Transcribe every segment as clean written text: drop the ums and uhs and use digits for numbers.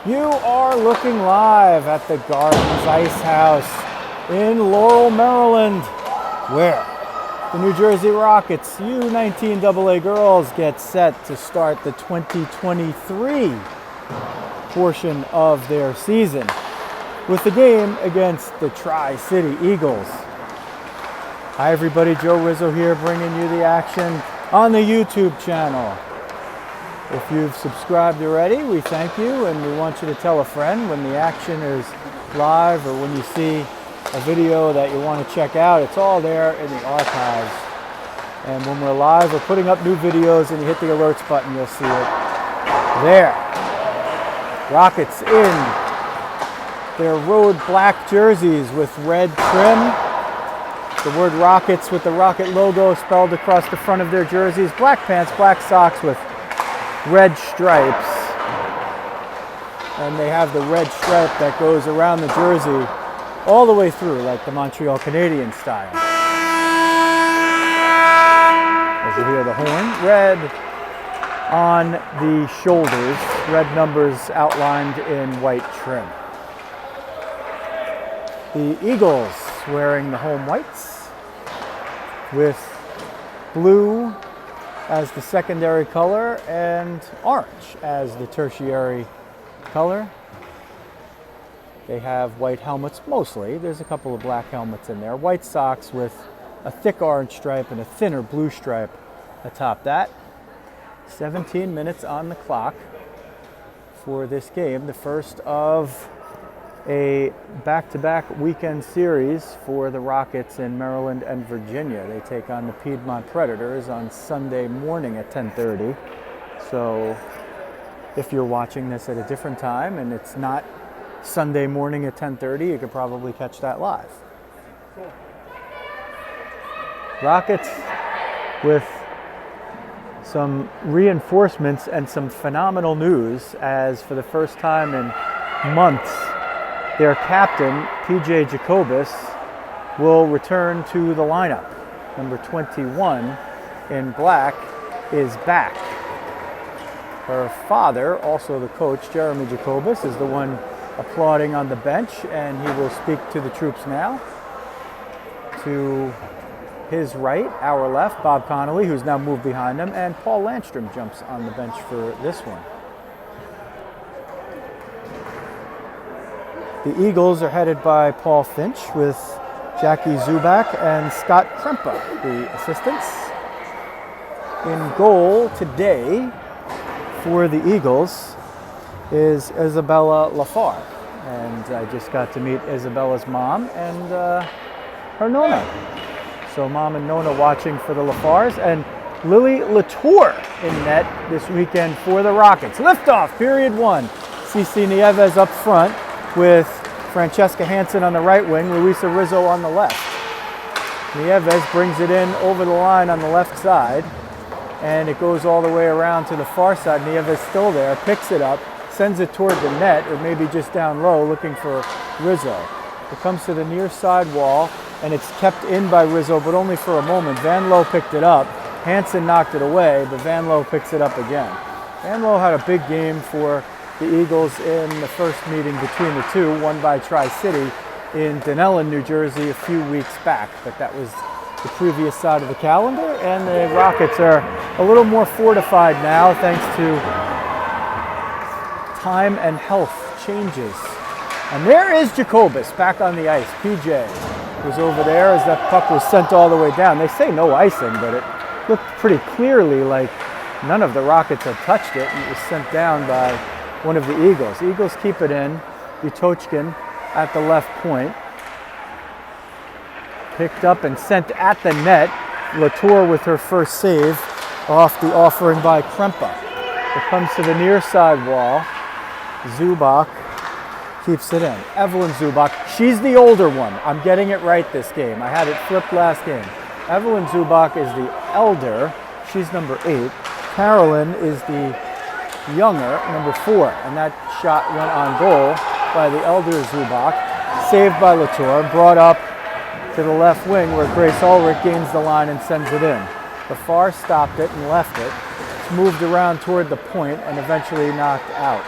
You are looking live at the Gardens Ice House in Laurel, Maryland, where the New Jersey Rockets U19 AA girls get set to start the 2023 portion of their season with the game against the Tri-City Eagles. Hi everybody, Joe Rizzo here bringing you the action on the YouTube channel. If you've subscribed already, we thank you, and we want you to tell a friend when the action is live or when you see a video that you want to check out. It's all there in the archives. And when we're live, we're putting up new videos and you hit the alerts button, you'll see it there. Rockets in their road black jerseys with red trim. The word Rockets with the Rocket logo spelled across the front of their jerseys. Black pants, black socks with red stripes, and they have the red stripe that goes around the jersey all the way through, like the Montreal Canadiens style. As you hear the horn, red on the shoulders, red numbers outlined in white trim. The Eagles wearing the home whites with blue as the secondary color and orange as the tertiary color. They have white helmets mostly. There's a couple of black helmets in there. White socks with a thick orange stripe and a thinner blue stripe atop that. 17 minutes on the clock for this game, the first of a back-to-back weekend series for the Rockets in Maryland and Virginia. They take on the Piedmont Predators on Sunday morning at 10:30. So if you're watching this at a different time and it's not Sunday morning at 10:30, you could probably catch that live. Rockets with some reinforcements and some phenomenal news, as for the first time in months, their captain, P.J. Jacobus, will return to the lineup. Number 21 in black is back. Her father, also the coach, Jeremy Jacobus, is the one applauding on the bench, and he will speak to the troops now. To his right, our left, Bob Connolly, who's now moved behind him, and Paul Landstrom jumps on the bench for this one. The Eagles are headed by Paul Finch with Jackie Zubak and Scott Krempa, the assistants. In goal today for the Eagles is Isabella Lafar. And I just got to meet Isabella's mom and her Nona. So mom and Nona watching for the Lafars, and Lily Latour in net this weekend for the Rockets. Liftoff, period one. CeCe Nieves up front with Francesca Hansen on the right wing, Luisa Rizzo on the left. Nieves brings it in over the line on the left side, and it goes all the way around to the far side. Nieves still there, picks it up, sends it toward the net, or maybe just down low, looking for Rizzo. It comes to the near side wall, and it's kept in by Rizzo, but only for a moment. Van Loo picked it up. Hansen knocked it away, but Van Loo picks it up again. Van Loo had a big game for the Eagles in the first meeting between the two, won by Tri-City in Dunellen, New Jersey a few weeks back, but that was the previous side of the calendar, and the Rockets are a little more fortified now thanks to time and health changes. And there is Jacobus back on the ice. PJ was over there as that puck was sent all the way down. They say no icing, but it looked pretty clearly like none of the Rockets had touched it, and it was sent down by one of the Eagles. Eagles keep it in. Utochkin at the left point. Picked up and sent at the net. Latour with her first save off the offering by Krempa. It comes to the near side wall. Zubak keeps it in. Evelyn Zubak. She's the older one. I'm getting it right this game. I had it flipped last game. Evelyn Zubak is the elder. She's number 8. Carolyn is the younger, number 4, and that shot went on goal by the elder Zubak, saved by Latour, brought up to the left wing where Grace Ulrich gains the line and sends it in. The far stopped it and left it. It's moved around toward the point and eventually knocked out.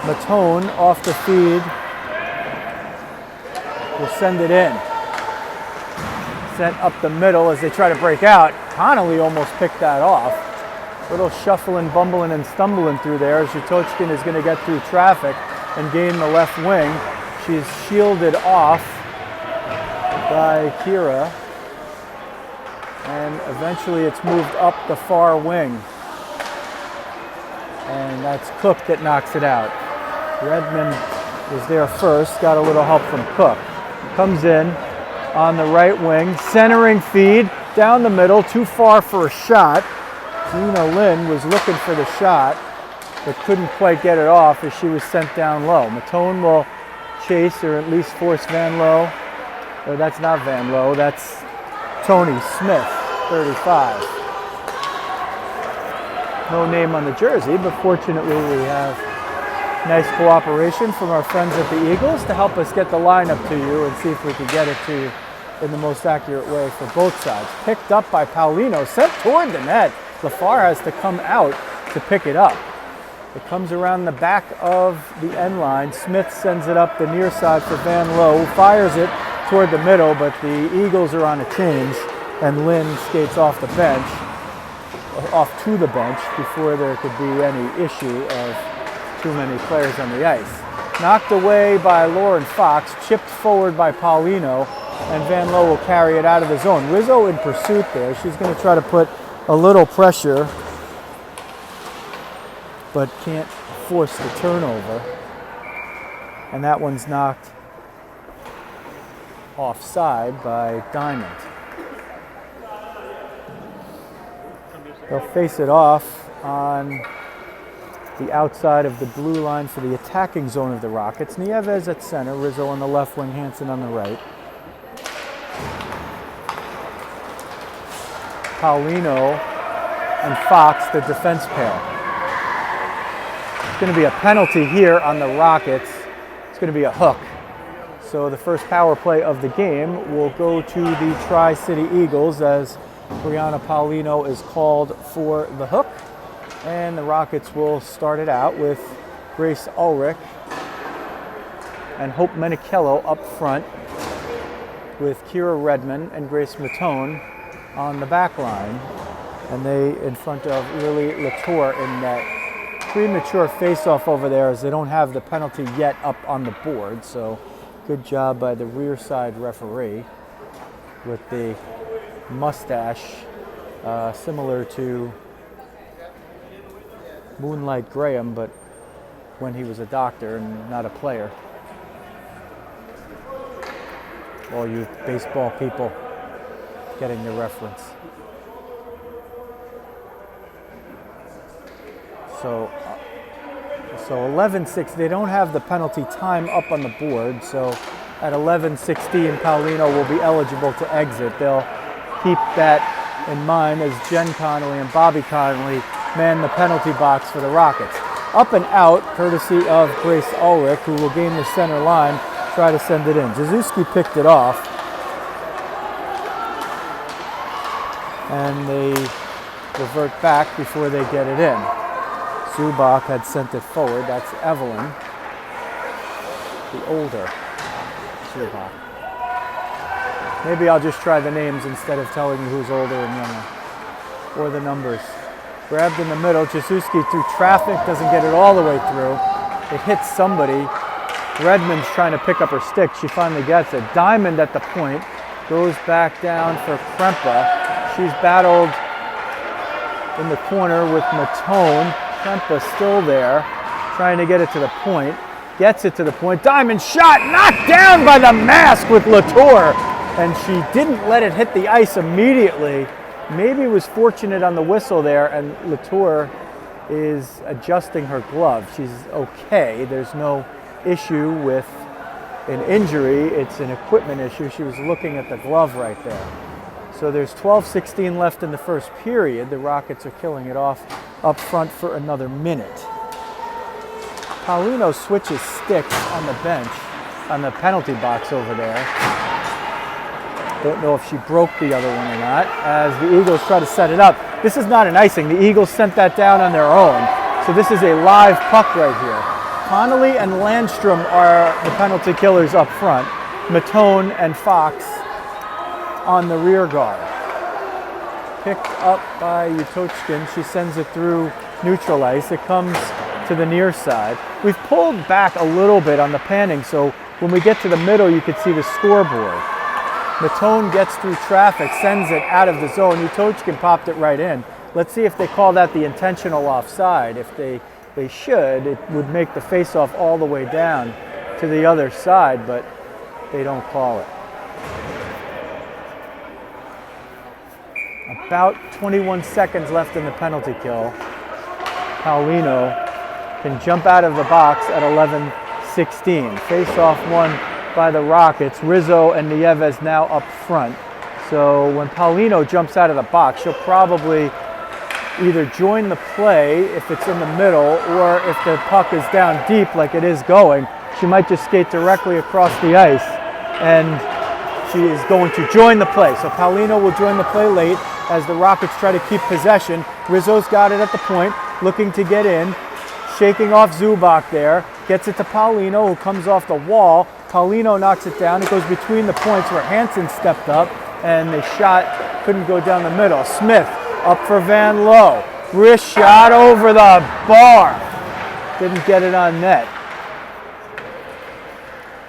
Matone off the feed will send it in. Sent up the middle as they try to break out. Connolly almost picked that off. A little shuffling, bumbling, and stumbling through there. Zhutochkin is going to get through traffic and gain the left wing. She's shielded off by Kira. And eventually it's moved up the far wing. And that's Cook that knocks it out. Redmond was there first, got a little help from Cook. Comes in on the right wing, centering feed, down the middle, too far for a shot. Nina Lynn was looking for the shot, but couldn't quite get it off as she was sent down low. Matone will chase, or at least force Van Loo. Or that's not Van Loo, that's Tony Smith, 35. No name on the jersey, but fortunately we have nice cooperation from our friends at the Eagles to help us get the lineup to you and see if we can get it to you in the most accurate way for both sides. Picked up by Paulino, sent toward the net. Lafar has to come out to pick it up. It comes around the back of the end line. Smith sends it up the near side for Van Loo, fires it toward the middle, but the Eagles are on a change, and Lynn skates off the bench, off to the bench, before there could be any issue of too many players on the ice. Knocked away by Lauren Fox, chipped forward by Paulino, and Van Loo will carry it out of the zone. Rizzo in pursuit there. She's going to try to put a little pressure, but can't force the turnover. And that one's knocked offside by Diamond. They'll face it off on the outside of the blue line for the attacking zone of the Rockets. Nieves at center, Rizzo on the left wing, Hansen on the right. Paulino and Fox, the defense pair. It's going to be a penalty here on the Rockets. It's going to be a hook. So the first power play of the game will go to the Tri-City Eagles as Brianna Paulino is called for the hook. And the Rockets will start it out with Grace Ulrich and Hope Menichello up front, with Kira Redmond and Grace Matone on the back line. And they in front of Lily Latour in that premature face-off over there, as they don't have the penalty yet up on the board. So good job by the rear side referee with the mustache similar to Moonlight Graham, but when he was a doctor and not a player. All you baseball people getting the reference. So 11-6, they don't have the penalty time up on the board, so at 11-16, Paulino will be eligible to exit. They'll keep that in mind as Jen Connolly and Bobby Connolly man the penalty box for the Rockets. Up and out, courtesy of Grace Ulrich, who will gain the center line, try to send it in. Jazuski picked it off, and they revert back before they get it in. Zubak had sent it forward. That's Evelyn, the older Zubak. Maybe I'll just try the names instead of telling you who's older and younger, or the numbers. Grabbed in the middle, Jazuski through traffic, doesn't get it all the way through. It hits somebody. Redmond's trying to pick up her stick. She finally gets it. Diamond at the point, goes back down for Krempa. She's battled in the corner with Matone. Krempa still there, trying to get it to the point. Gets it to the point. Diamond shot, knocked down by the mask with Latour. And she didn't let it hit the ice immediately. Maybe was fortunate on the whistle there, and Latour is adjusting her glove. She's okay. There's no issue with an injury. It's an equipment issue. She was looking at the glove right there. So there's 12:16 left in the first period. The Rockets are killing it off up front for another minute. Paulino switches sticks on the bench, on the penalty box over there. Don't know if she broke the other one or not, as the Eagles try to set it up. This is not an icing. The Eagles sent that down on their own. So this is a live puck right here. Connolly and Landstrom are the penalty killers up front. Matone and Fox on the rear guard. Picked up by Utochkin. She sends it through neutral ice. It comes to the near side. We've pulled back a little bit on the panning, so when we get to the middle, you can see the scoreboard. Matone gets through traffic, sends it out of the zone. Utochkin popped it right in. Let's see if they call that the intentional offside. If they should, it would make the faceoff all the way down to the other side, but they don't call it. About 21 seconds left in the penalty kill. Paulino can jump out of the box at 11-16. Face-off won by the Rockets. Rizzo and Nieves now up front. So when Paulino jumps out of the box, she'll probably either join the play if it's in the middle, or if the puck is down deep like it is going, she might just skate directly across the ice, and she is going to join the play. So Paulino will join the play late as the Rockets try to keep possession. Rizzo's got it at the point, looking to get in, shaking off Zubak there, gets it to Paulino, who comes off the wall. Paulino knocks it down. It goes between the points where Hansen stepped up, and the shot couldn't go down the middle. Smith up for Van Lowe. Wrist shot over the bar. Didn't get it on net.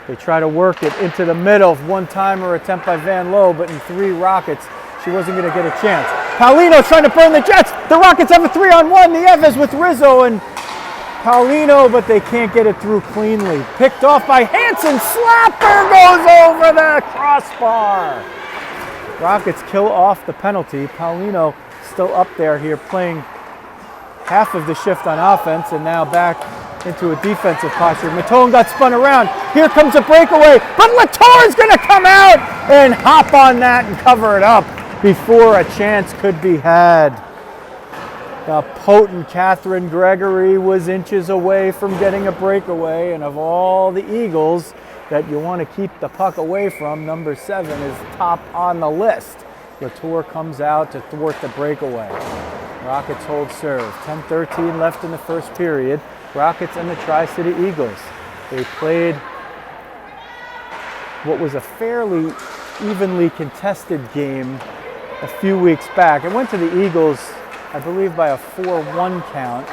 They try to work it into the middle. One-timer attempt by Van Lowe, but in 3 Rockets, she wasn't going to get a chance. Paulino trying to burn the Jets. The Rockets have a 3-on-1. Nieves with Rizzo and Paulino, but they can't get it through cleanly. Picked off by Hansen. Slapper goes over the crossbar. Rockets kill off the penalty. Paulino still up there here playing half of the shift on offense, and now back into a defensive posture. Matone got spun around. Here comes a breakaway, but Latour's going to come out and hop on that and cover it up before a chance could be had. The potent Catherine Gregory was inches away from getting a breakaway, and of all the Eagles that you want to keep the puck away from, number 7 is top on the list. Latour comes out to thwart the breakaway. Rockets hold serve. 10:13 left in the first period. Rockets and the Tri-City Eagles. They played what was a fairly evenly contested game a few weeks back. It went to the Eagles, I believe, by a 4-1 count,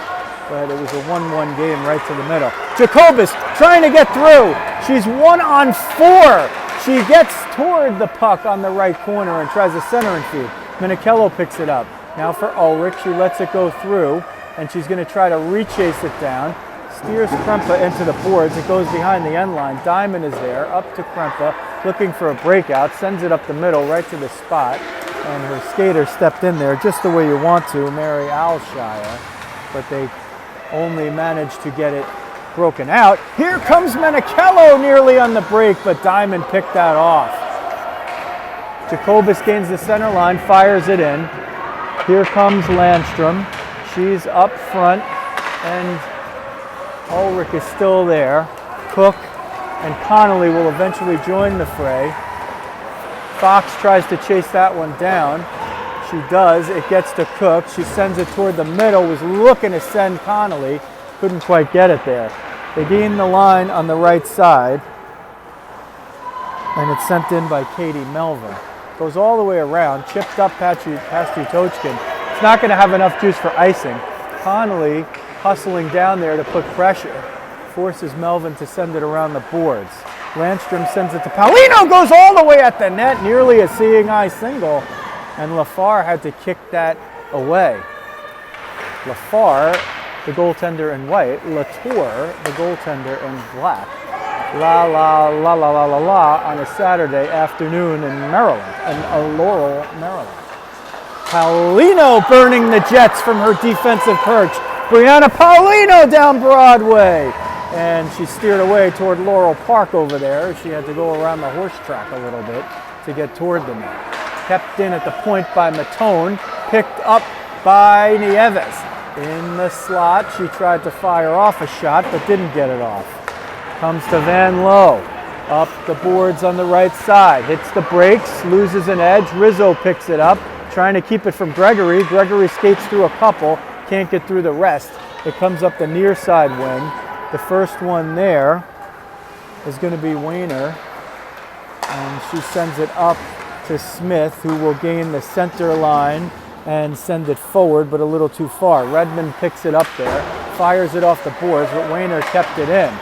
but it was a 1-1 game right to the middle. Jacobus trying to get through. She's 1-on-4. She gets toward the puck on the right corner and tries a centering feed. Minichello picks it up. Now for Ulrich, she lets it go through, and she's going to try to rechase it down. Steers Krempa into the boards. It goes behind the end line. Diamond is there, up to Krempa, looking for a breakout. Sends it up the middle, right to the spot. And her skater stepped in there just the way you want to, Mary Alshire. But they only managed to get it broken out. Here comes Minichello nearly on the break, but Diamond picked that off. Jacobus gains the center line, fires it in. Here comes Landstrom. She's up front, and Ulrich is still there. Cook and Connolly will eventually join the fray. Fox tries to chase that one down. She does. It gets to Cook. She sends it toward the middle, was looking to send Connolly. Couldn't quite get it there. They gain the line on the right side, and it's sent in by Katie Melvin. Goes all the way around, chipped up past Utochkin. It's not going to have enough juice for icing. Connolly hustling down there to put pressure, forces Melvin to send it around the boards. Landstrom sends it to Paulino, goes all the way at the net, nearly a seeing eye single, and Lafar had to kick that away. Lafar, the goaltender in white, Latour, the goaltender in black. La la la la la la la on a Saturday afternoon in Maryland, in Laurel, Maryland. Paulino burning the Jets from her defensive perch. Brianna Paulino down Broadway. And she steered away toward Laurel Park over there. She had to go around the horse track a little bit to get toward the net. Kept in at the point by Matone, picked up by Nieves. In the slot, she tried to fire off a shot, but didn't get it off. Comes to Van Lowe. Up the boards on the right side. Hits the brakes, loses an edge. Rizzo picks it up, trying to keep it from Gregory. Gregory skates through a couple, can't get through the rest. It comes up the near side wing. The first one there is going to be Weiner. And she sends it up to Smith, who will gain the center line and send it forward, but a little too far. Redmond picks it up there, fires it off the boards, but Weiner kept it in.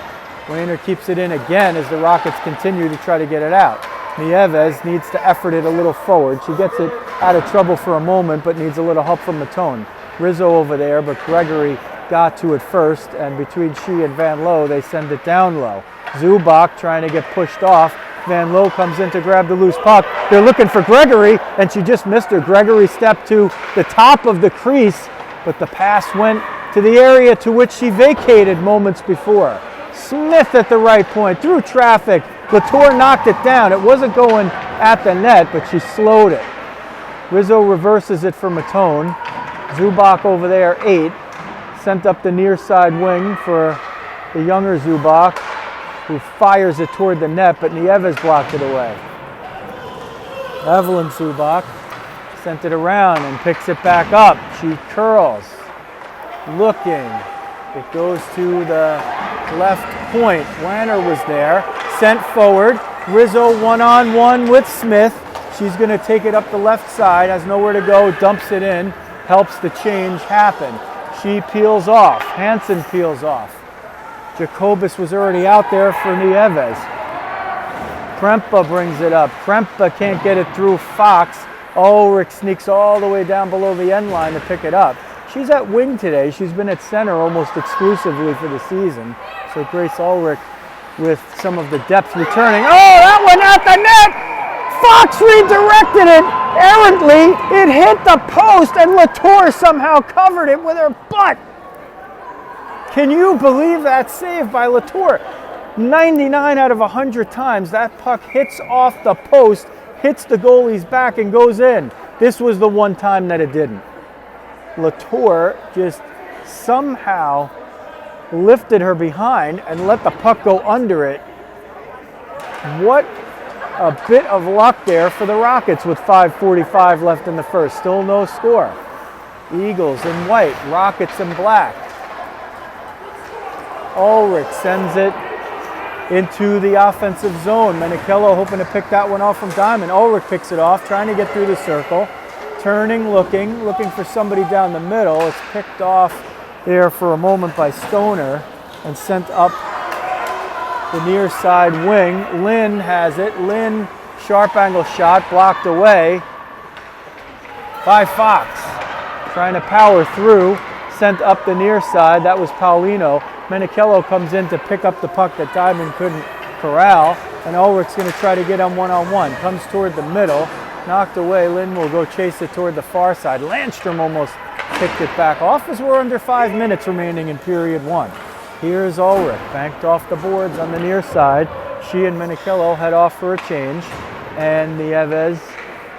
Weiner keeps it in again as the Rockets continue to try to get it out. Nieves needs to effort it a little forward. She gets it out of trouble for a moment, but needs a little help from Matone. Rizzo over there, but Gregory got to it first, and between she and Van Loo, they send it down low. Zubak trying to get pushed off. Van Loo comes in to grab the loose puck. They're looking for Gregory, and she just missed her. Gregory stepped to the top of the crease, but the pass went to the area to which she vacated moments before. Smith at the right point, through traffic. Latour knocked it down. It wasn't going at the net, but she slowed it. Rizzo reverses it for Matone. Zubak over there, 8. Sent up the near side wing for the younger Zubak, who fires it toward the net, but Nieves blocked it away. Evelyn Zubak sent it around and picks it back up. She curls, looking. It goes to the left point. Weiner was there, sent forward. Rizzo one-on-one with Smith. She's going to take it up the left side, has nowhere to go, dumps it in, helps the change happen. She peels off. Hansen peels off. Jacobus was already out there for Nieves. Krempa brings it up. Krempa can't get it through Fox. Ulrich sneaks all the way down below the end line to pick it up. She's at wing today. She's been at center almost exclusively for the season. So Grace Ulrich with some of the depth returning. Oh, that one at the net! Fox redirected it errantly. It hit the post and Latour somehow covered it with her butt. Can you believe that save by Latour? 99 out of 100 times that puck hits off the post, hits the goalie's back and goes in. This was the one time that it didn't. Latour just somehow lifted her behind and let the puck go under it. What a bit of luck there for the Rockets with 5:45 left in the first. Still no score. Eagles in white, Rockets in black. Ulrich sends it into the offensive zone. Menichello hoping to pick that one off from Diamond. Ulrich picks it off, trying to get through the circle. Turning, looking for somebody down the middle. It's picked off there for a moment by Stoner and sent up the near side wing. Lynn has it. Lynn, sharp angle shot, blocked away by Fox. Trying to power through, sent up the near side. That was Paulino. Menichello comes in to pick up the puck that Diamond couldn't corral, and Ulrich's going to try to get on one-on-one. Comes toward the middle, knocked away. Lynn will go chase it toward the far side. Landstrom almost picked it back off as we're under 5 minutes remaining in period 1. Here's Ulrich, banked off the boards on the near side. She and Menichello head off for a change, and Nieves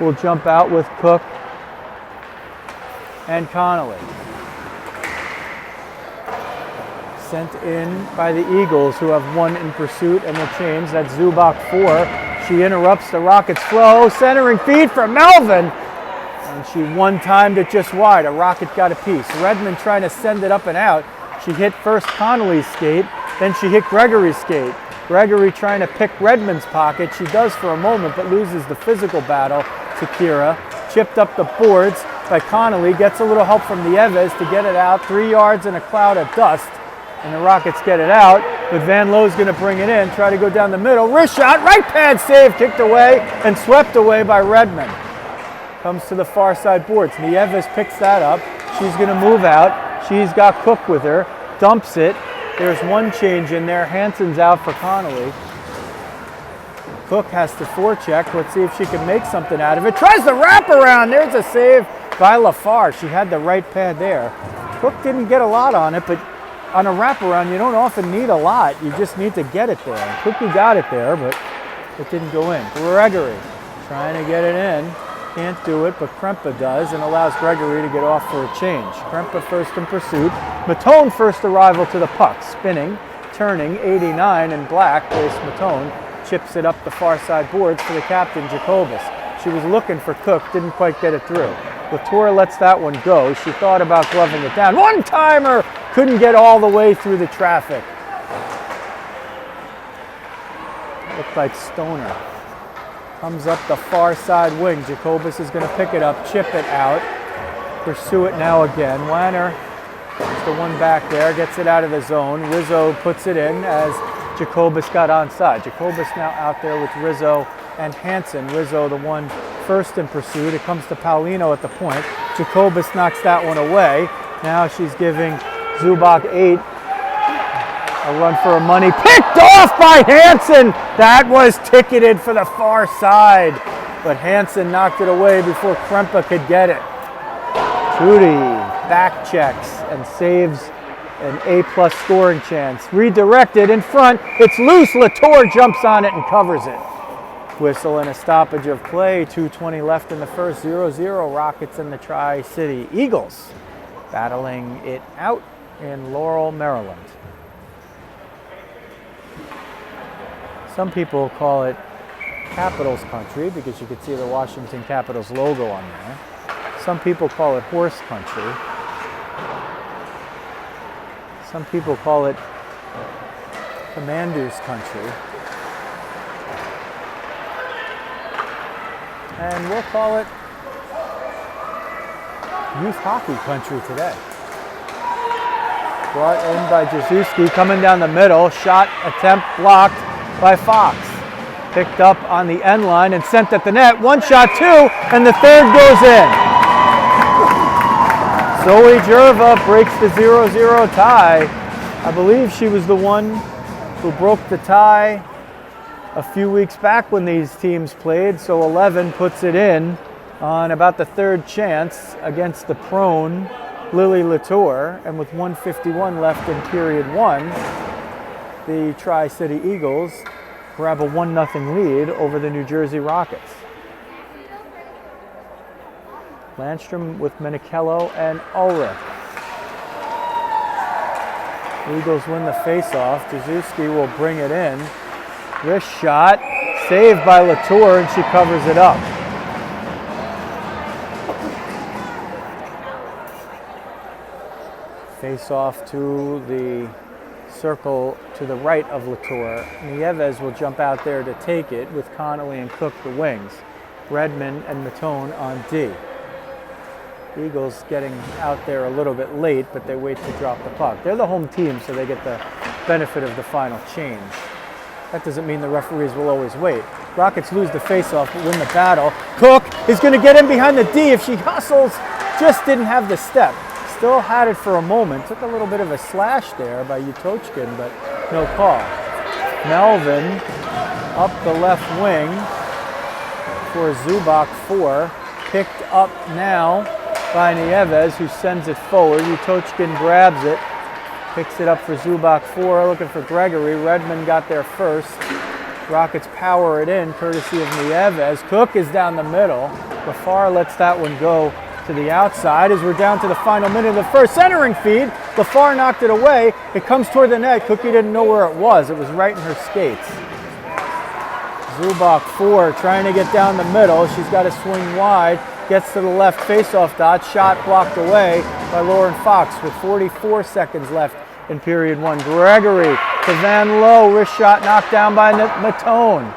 will jump out with Cook and Connolly. Sent in by the Eagles, who have 1 in pursuit and will change. That's Zubak 4. She interrupts the Rockets' flow. Centering feed from Melvin. And she one-timed it just wide. A Rocket got a piece. Redmond trying to send it up and out. She hit first Connolly's skate, then she hit Gregory's skate. Gregory trying to pick Redmond's pocket. She does for a moment, but loses the physical battle to Kira. Chipped up the boards by Connolly. Gets a little help from Nieves to get it out. 3 yards in a cloud of dust. And the Rockets get it out, but Van Loo's going to bring it in, try to go down the middle. Wrist shot, right pad save, kicked away and swept away by Redmond. Comes to the far side boards. Nieves picks that up. She's going to move out. She's got Cook with her, dumps it. There's one change in there. Hansen's out for Connolly. Cook has to forecheck. Let's see if she can make something out of it. Tries the wraparound. There's a save by LaFar. She had the right pad there. Cook didn't get a lot on it, but on a wraparound, you don't often need a lot. You just need to get it there. Cookie got it there, but it didn't go in. Gregory trying to get it in. Can't do it, but Krempa does and allows Gregory to get off for a change. Krempa first in pursuit. Matone first arrival to the puck. Spinning, turning, 89 in black, Grace Matone. chips it up the far side boards for the captain, Jacobus. She was looking for Cook, didn't quite get it through. Latour lets that one go. She thought about gloving it down. One-timer! Couldn't get all the way through the traffic. Looked like Stoner. Comes up the far side wing. Jacobus is going to pick it up, chip it out. Pursue it now again. Wanner, just the one back there, gets it out of the zone. Rizzo puts it in as Jacobus got onside. Jacobus now out there with Rizzo and Hansen. Rizzo the one first in pursuit. It comes to Paulino at the point. Jacobus knocks that one away. Now she's giving Zubak 8 a run for her money. Picked off by Hansen! That was ticketed for the far side. But Hansen knocked it away before Krempa could get it. Trudy back checks and saves an A+ scoring chance. Redirected in front. It's loose. Latour jumps on it and covers it. Whistle and a stoppage of play. 2:20 left in the first. 0-0 Rockets and the Tri-City Eagles battling it out in Laurel, Maryland. Some people call it Capitals country because you could see the Washington Capitals logo on there. Some people call it horse country. Some people call it Commanders country. And we'll call it youth hockey country today. Brought in by Jazuski, coming down the middle. Shot attempt blocked by Fox. Picked up on the end line and sent at the net. One shot, two, and the third goes in. Zoe Jerva breaks the 0-0 tie. I believe she was the one who broke the tie a few weeks back when these teams played. So 11 puts it in on about the third chance against the prone Lily Latour. And with 1:51 left in period one, the Tri-City Eagles grab a 1-0 lead over the New Jersey Rockets. Landstrom with Menichello and Ulrich. Eagles win the faceoff. Jazuski will bring it in. Wrist shot, saved by Latour, and she covers it up. Faceoff to the circle to the right of Latour. Nieves will jump out there to take it with Connolly and Cook the wings. Redmond and Matone on D. Eagles getting out there a little bit late, but they wait to drop the puck. They're the home team, so they get the benefit of the final change. That doesn't mean the referees will always wait. Rockets lose the faceoff, but win the battle. Cook is going to get in behind the D if she hustles. Just didn't have the step. Still had it for a moment. Took a little bit of a slash there by Utochkin, but no call. Melvin up the left wing for Zubak 4. Picked up now by Nieves, who sends it forward. Utochkin grabs it, picks it up for Zubak 4, looking for Gregory. Redmond got there first. Rockets power it in, courtesy of Nieves. Cook is down the middle. Lafar lets that one go to the outside as we're down to the final minute of the first. Centering feed. Lafar knocked it away. It comes toward the net. Cookie didn't know where it was. It was right in her skates. Zubak 4 trying to get down the middle. She's got to swing wide. Gets to the left faceoff dot. Shot blocked away by Lauren Fox with 44 seconds left in period one. Gregory to Van Lowe. Wrist shot knocked down by Matone.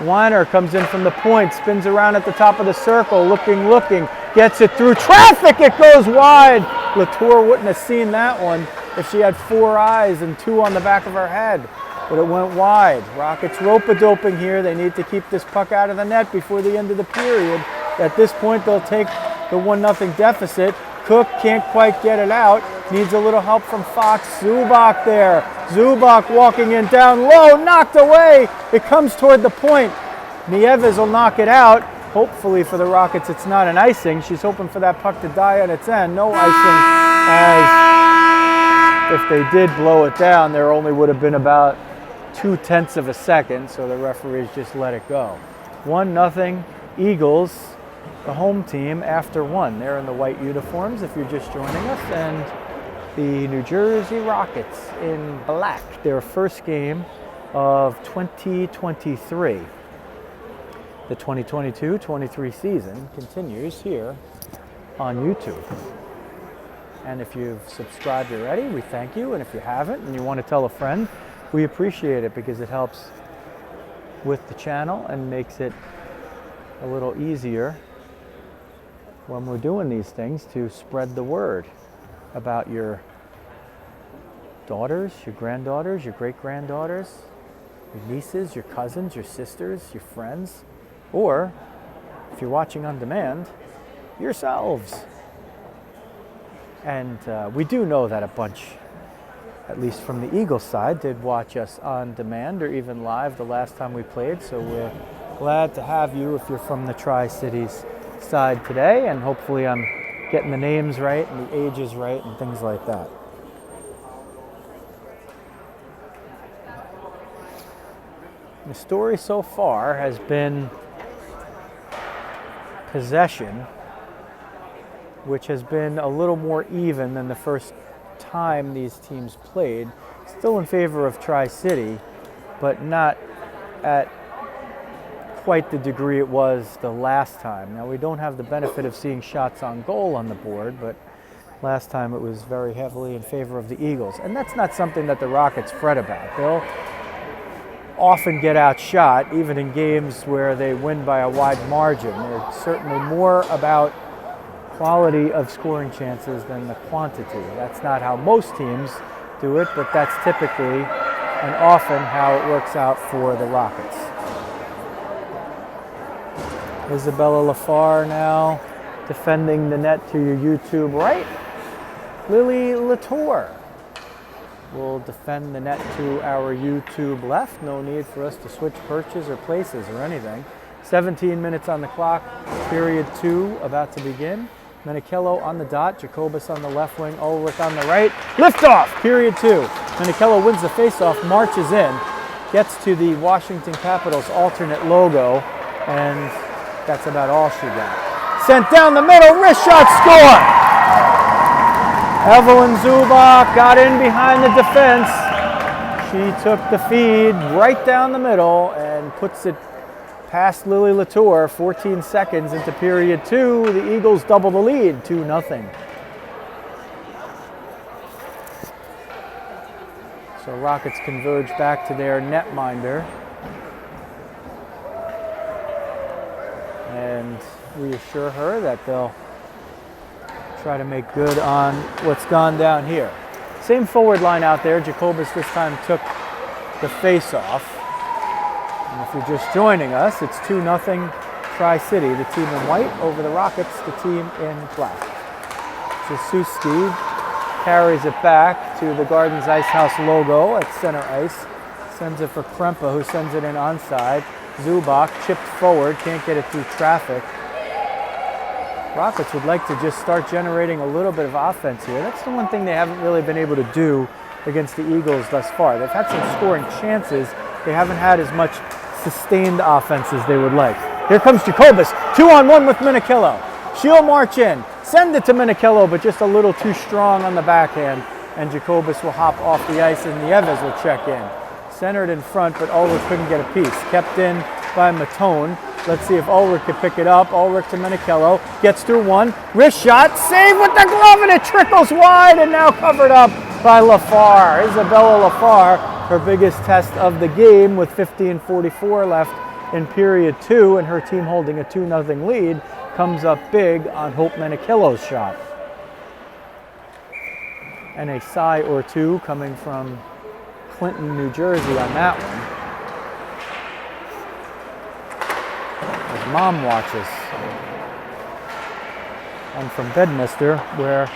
Weiner comes in from the point. Spins around at the top of the circle. Looking. Gets it through traffic. It goes wide. Latour wouldn't have seen that one if she had 4 eyes and 2 on the back of her head. But it went wide. Rockets rope-a-doping here. They need to keep this puck out of the net before the end of the period. At this point, they'll take the 1-0 deficit. Cook can't quite get it out. Needs a little help from Fox. Zubak there. Zubak walking in down low. Knocked away. It comes toward the point. Nieves will knock it out. Hopefully for the Rockets, it's not an icing. She's hoping for that puck to die on its end. No icing, as if they did blow it down, there only would have been about 0.2 of a second, so the referees just let it go. 1-0 Eagles, the home team, after one. They're in the white uniforms if you're just joining us, and the New Jersey Rockets in black. Their first game of 2023. The 2022-23 season continues here on YouTube. And if you've subscribed already, we thank you. And if you haven't and you want to tell a friend, we appreciate it because it helps with the channel and makes it a little easier when we're doing these things to spread the word about your daughters, your granddaughters, your great-granddaughters, your nieces, your cousins, your sisters, your friends, or if you're watching on demand, yourselves. And we do know that a bunch, at least from the Eagles side, did watch us on demand or even live the last time we played. So we're glad to have you if you're from the Tri-Cities side today, and hopefully I'm getting the names right and the ages right and things like that. The story so far has been possession, which has been a little more even than the first time these teams played. Still in favor of Tri-City, but not at quite the degree it was the last time. Now, we don't have the benefit of seeing shots on goal on the board, but last time it was very heavily in favor of the Eagles. And that's not something that the Rockets fret about. They'll often get outshot, even in games where they win by a wide margin. They're certainly more about quality of scoring chances than the quantity. That's not how most teams do it, but that's typically and often how it works out for the Rockets. Isabella Lafar now defending the net to your YouTube right. Lily Latour will defend the net to our YouTube left. No need for us to switch perches or places or anything. 17 minutes on the clock, period 2 about to begin. Menichello on the dot, Jacobus on the left wing, Ulrich on the right. Liftoff, period 2. Menichello wins the faceoff, marches in, gets to the Washington Capitals alternate logo, and that's about all she got. Sent down the middle, wrist shot, score! Evelyn Zubak got in behind the defense. She took the feed right down the middle and puts it past Lily Latour. 14 seconds into period 2. The Eagles double the lead, 2-0. So Rockets converge back to their netminder. And reassure her that they'll try to make good on what's gone down here. Same forward line out there. Jacobus this time took the face-off. And if you're just joining us, it's 2-0 Tri-City, the team in white, over the Rockets, the team in black. Jasuski carries it back to the Gardens Ice House logo at center ice. Sends it for Krempa, who sends it in onside. Zubak chipped forward, can't get it through traffic. Rockets would like to just start generating a little bit of offense here. That's the one thing they haven't really been able to do against the Eagles thus far. They've had some scoring chances. They haven't had as much sustained offense as they would like. Here comes Jacobus, 2-on-1 with Menichello. She'll march in, send it to Menichello, but just a little too strong on the backhand, and Jacobus will hop off the ice and Nieves will check in. Centered in front, but Ulrich couldn't get a piece. Kept in by Matone. Let's see if Ulrich can pick it up. Ulrich to Menichello, gets through one, wrist shot, save with the glove, and it trickles wide, and now covered up by Lafar. Isabella Lafar, her biggest test of the game with 15:44 left in period 2, and her team holding a 2-0 lead, comes up big on Hope Menichello's shot. And a sigh or two coming from Clinton, New Jersey on that one. As mom watches. And from Bedminster, where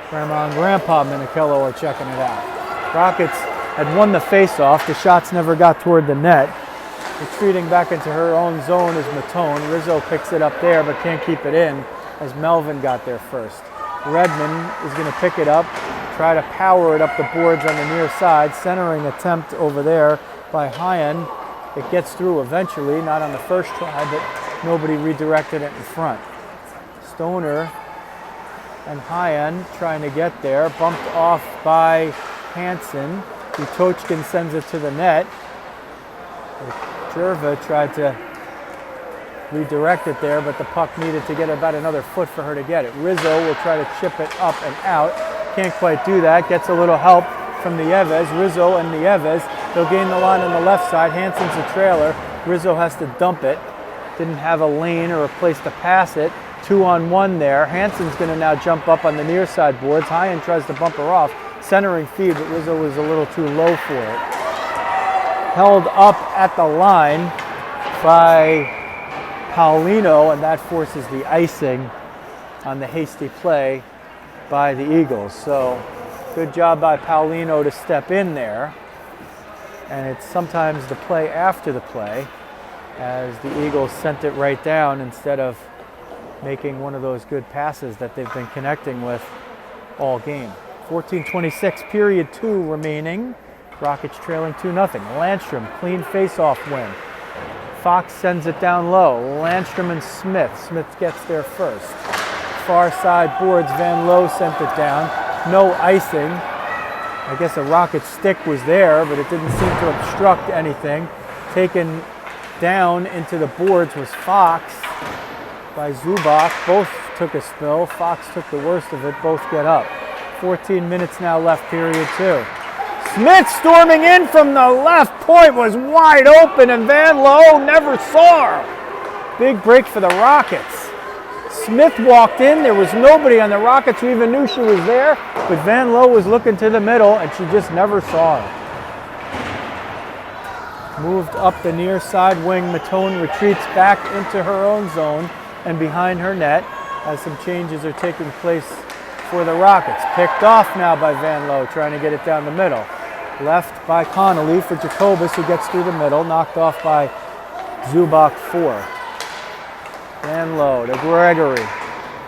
Grandma and Grandpa Menichello are checking it out. Rockets had won the face-off. The shots never got toward the net. Retreating back into her own zone is Matone. Rizzo picks it up there, but can't keep it in as Melvin got there first. Redmond is going to pick it up, try to power it up the boards on the near side. Centering attempt over there by Hyan. It gets through eventually, not on the first try, but nobody redirected it in front. Stoner and Hyan trying to get there, bumped off by Hansen. Utochkin sends it to the net. Jerva tried to redirect it there, but the puck needed to get about another foot for her to get it. Rizzo will try to chip it up and out. Can't quite do that. Gets a little help from Nieves. Rizzo and Nieves. They'll gain the line on the left side. Hansen's a trailer. Rizzo has to dump it. Didn't have a lane or a place to pass it. 2-on-1 there. Hansen's going to now jump up on the near side boards. Hyen tries to bump her off. Centering feed, but Rizzo was a little too low for it. Held up at the line by Paulino, and that forces the icing on the hasty play by the Eagles. So good job by Paulino to step in there. And it's sometimes the play after the play as the Eagles sent it right down instead of making one of those good passes that they've been connecting with all game. 14:26, period 2 remaining. Rockets trailing 2-0. Landstrom, clean face-off win. Fox sends it down low. Landstrom and Smith. Smith gets there first. Far side boards, Van Loo sent it down. No icing. I guess a Rocket stick was there, but it didn't seem to obstruct anything. Taken down into the boards was Fox by Zubak. Both took a spill. Fox took the worst of it. Both get up. 14 minutes now left, period 2. Smith storming in from the left point was wide open, and Van Loo never saw her. Big break for the Rockets. Smith walked in. There was nobody on the Rockets who even knew she was there, but Van Loo was looking to the middle, and she just never saw her. Moved up the near side wing. Matone retreats back into her own zone and behind her net as some changes are taking place for the Rockets. Picked off now by Van Loo, trying to get it down the middle. Left by Connolly for Jacobus, who gets through the middle. Knocked off by Zubak 4. Van Loo to Gregory.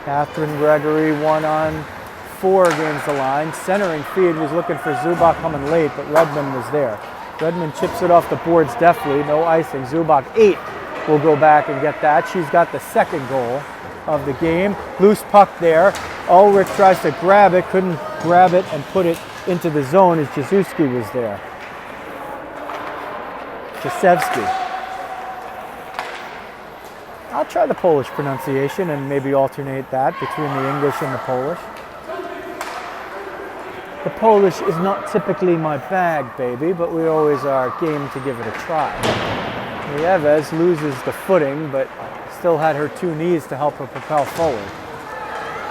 Catherine Gregory 1-on-4 gains the line. Centering feed was looking for Zubak coming late, but Redmond was there. Redmond chips it off the boards deftly. No icing. Zubak 8 will go back and get that. She's got the second goal of the game. Loose puck there. Ulrich tries to grab it. Couldn't grab it and put it into the zone as Jaszewski was there. Jaszewski. I'll try the Polish pronunciation and maybe alternate that between the English and the Polish. The Polish is not typically my bag, baby, but we always are game to give it a try. Nieves loses the footing, but still had her 2 knees to help her propel forward.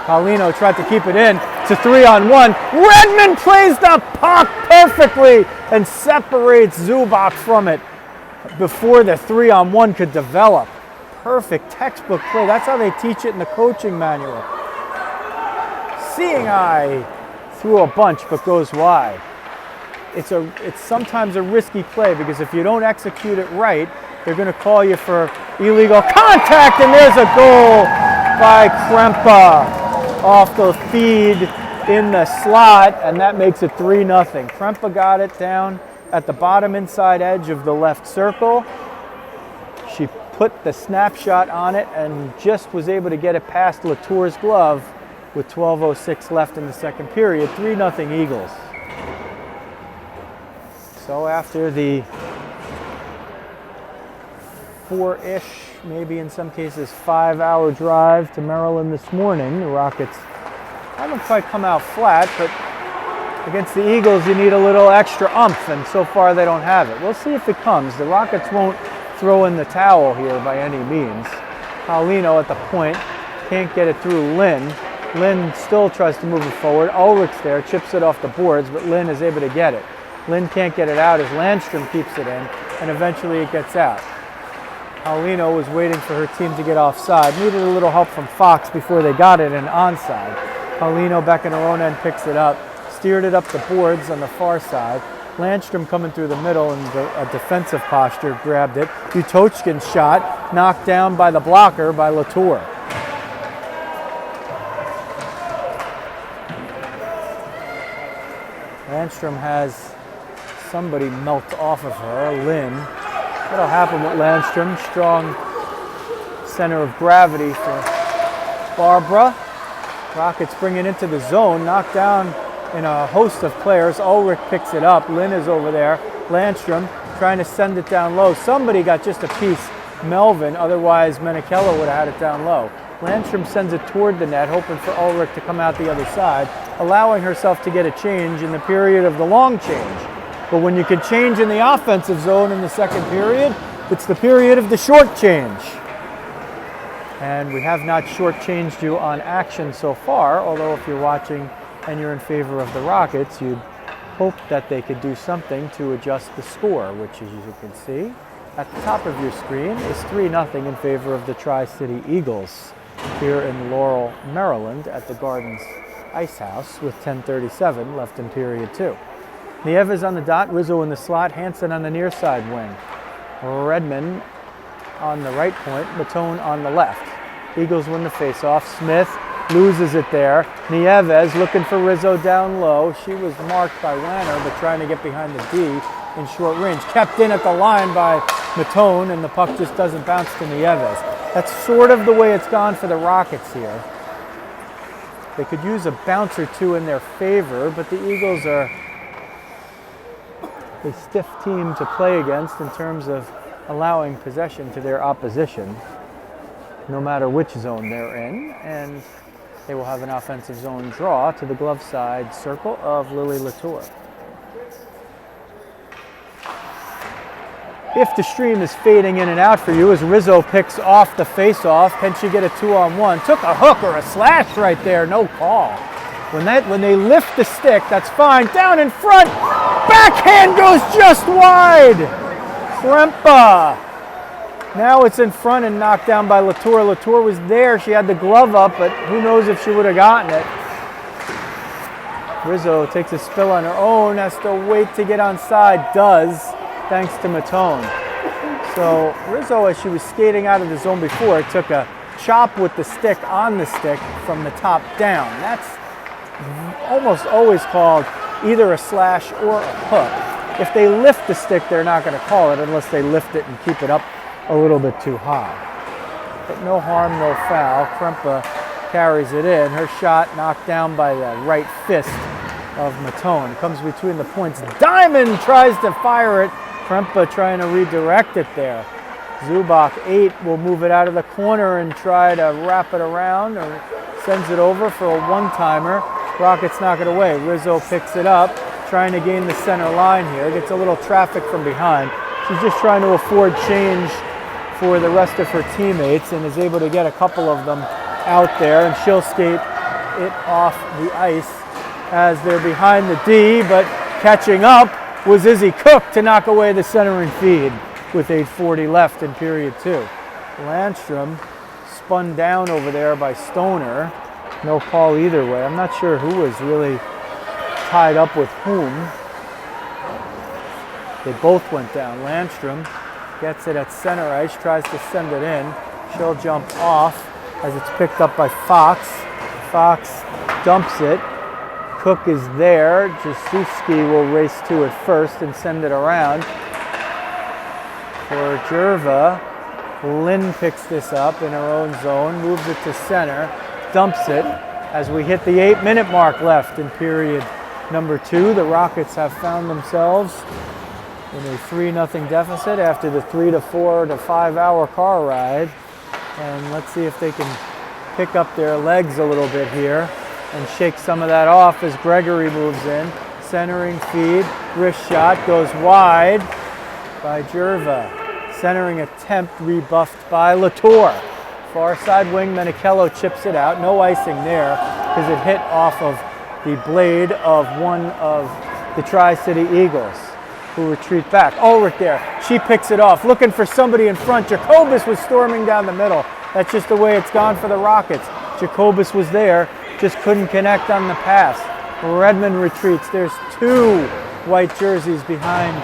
Paulino tried to keep it in. It's a 3-on-1. Redmond plays the puck perfectly and separates Zubak from it before the 3-on-1 could develop. Perfect textbook play. That's how they teach it in the coaching manual. Seeing eye threw a bunch but goes wide. It's sometimes a risky play because if you don't execute it right, they're going to call you for illegal contact, and there's a goal by Krempa off the feed in the slot, and that makes it 3-0. Krempa got it down at the bottom inside edge of the left circle. She put the snapshot on it and just was able to get it past Latour's glove with 12:06 left in the second period. 3-0 Eagles. So after the 4-ish, maybe in some cases 5-hour drive to Maryland this morning, the Rockets haven't quite come out flat, but against the Eagles you need a little extra oomph, and so far they don't have it. We'll see if it comes. The Rockets won't throw in the towel here by any means. Paulino at the point, can't get it through Lynn. Lynn still tries to move it forward. Ulrich's there, chips it off the boards, but Lynn is able to get it. Lynn can't get it out as Landstrom keeps it in, and eventually it gets out. Paulino was waiting for her team to get offside. Needed a little help from Fox before they got it and onside. Paulino back in her own end picks it up, steered it up the boards on the far side. Landstrom coming through the middle in a defensive posture, grabbed it. Utochkin's shot, knocked down by the blocker by Latour. Landstrom has somebody melt off of her, Lynn. That'll happen with Landstrom. Strong center of gravity for Barbara. Rockets bring it into the zone, knocked down in a host of players. Ulrich picks it up. Lynn is over there. Landstrom trying to send it down low. Somebody got just a piece, Melvin, otherwise Menechella would have had it down low. Landstrom sends it toward the net, hoping for Ulrich to come out the other side, allowing herself to get a change in the period of the long change. But when you can change in the offensive zone in the second period, it's the period of the short change. And we have not shortchanged you on action so far, although if you're watching and you're in favor of the Rockets, you'd hope that they could do something to adjust the score, which, as you can see, at the top of your screen is 3-0 in favor of the Tri-City Eagles here in Laurel, Maryland at the Gardens Ice House with 10:37 left in period 2. Nieves on the dot, Rizzo in the slot, Hansen on the near side wing. Redmond on the right point, Matone on the left. Eagles win the faceoff. Smith loses it there. Nieves looking for Rizzo down low. She was marked by Lanner, but trying to get behind the D in short range. Kept in at the line by Matone, and the puck just doesn't bounce to Nieves. That's sort of the way it's gone for the Rockets here. They could use a bounce or two in their favor, but the Eagles are a stiff team to play against in terms of allowing possession to their opposition, no matter which zone they're in, and they will have an offensive zone draw to the glove side circle of Lily Latour. If the stream is fading in and out for you as Rizzo picks off the face-off, can she get a 2-on-1? Took a hook or a slash right there, no call. When they lift the stick, that's fine. Down in front, backhand goes just wide. Krempa. Now it's in front and knocked down by Latour. Latour was there, she had the glove up, but who knows if she would have gotten it. Rizzo takes a spill on her own, has to wait to get on side, does, thanks to Matone. So Rizzo, as she was skating out of the zone before, took a chop with the stick on the stick from the top down. That's almost always called either a slash or a hook. If they lift the stick, they're not going to call it unless they lift it and keep it up a little bit too high. But no harm, no foul. Krempa carries it in. Her shot knocked down by the right fist of Matone. Comes between the points. Diamond tries to fire it. Krempa trying to redirect it there. Zubak, 8, will move it out of the corner and try to wrap it around, or sends it over for a one-timer. Rockets knock it away. Rizzo picks it up, trying to gain the center line here. Gets a little traffic from behind. She's just trying to afford change for the rest of her teammates and is able to get a couple of them out there, and she'll skate it off the ice as they're behind the D, but catching up was Izzy Cook to knock away the centering feed with 8:40 left in period 2. Landstrom spun down over there by Stoner. No call either way. I'm not sure who was really tied up with whom. They both went down. Landstrom gets it at center ice, tries to send it in. She'll jump off as it's picked up by Fox. Fox dumps it. Cook is there. Jasuski will race to it first and send it around for Jerva. Lynn picks this up in her own zone, moves it to center, dumps it as we hit the 8-minute mark left in period number 2. The Rockets have found themselves in a 3-0 deficit after the 3 to 4 to 5 hour car ride. And let's see if they can pick up their legs a little bit here and shake some of that off as Gregory moves in. Centering feed, wrist shot goes wide by Jerva. Centering attempt rebuffed by Latour. Far side wing, Menechella chips it out. No icing there because it hit off of the blade of one of the Tri-City Eagles, who retreat back. Ulrich there, she picks it off, looking for somebody in front. Jacobus was storming down the middle. That's just the way it's gone for the Rockets. Jacobus was there, just couldn't connect on the pass. Redmond retreats. There's 2 white jerseys behind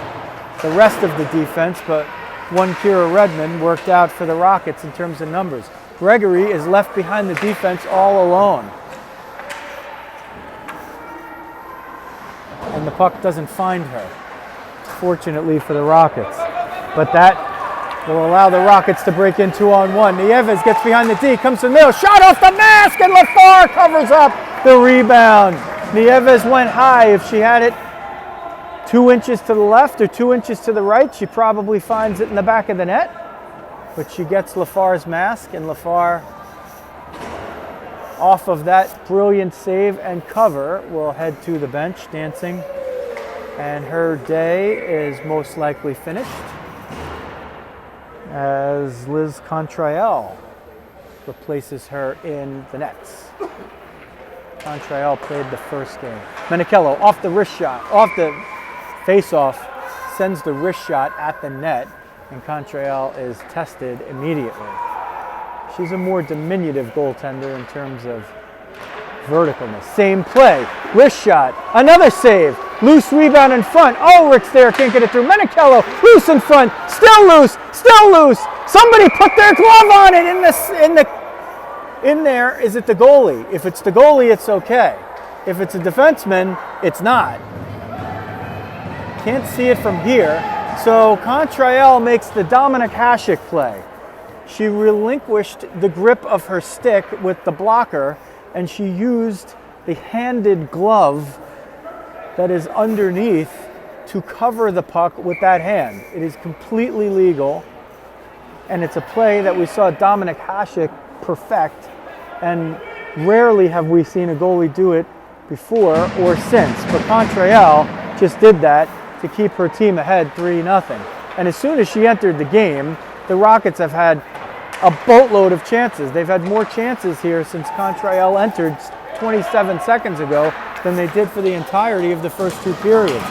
the rest of the defense, but one Kira Redmond worked out for the Rockets in terms of numbers. Gregory is left behind the defense all alone. And the puck doesn't find her, fortunately for the Rockets. But that will allow the Rockets to break in 2-on-1. Nieves gets behind the D, comes to the middle, shot off the mask, and Lafar covers up the rebound. Nieves went high. If she had it 2 inches to the left or 2 inches to the right. She probably finds it in the back of the net, but she gets LaFar's mask, and LaFar, off of that brilliant save and cover, will head to the bench dancing, and her day is most likely finished as Liz Contrail replaces her in the nets. Contrail played the first game. Menichello off the wrist shot, off the face-off, sends the wrist shot at the net, and Contrail is tested immediately. She's a more diminutive goaltender in terms of verticalness. Same play, wrist shot, another save, loose rebound in front. Oh, Rick's there, can't get it through. Menichello, loose in front, still loose, still loose. Somebody put their glove on it in there. Is it the goalie? If it's the goalie, it's okay. If it's a defenseman, it's not. Can't see it from here. So Contrail makes the Dominic Hasek play. She relinquished the grip of her stick with the blocker, and she used the handed glove that is underneath to cover the puck with that hand. It is completely legal, and it's a play that we saw Dominic Hasek perfect, and rarely have we seen a goalie do it before or since. But Contrail just did that to keep her team ahead 3-0. And as soon as she entered the game, the Rockets have had a boatload of chances. They've had more chances here since Contrail entered 27 seconds ago than they did for the entirety of the first two periods.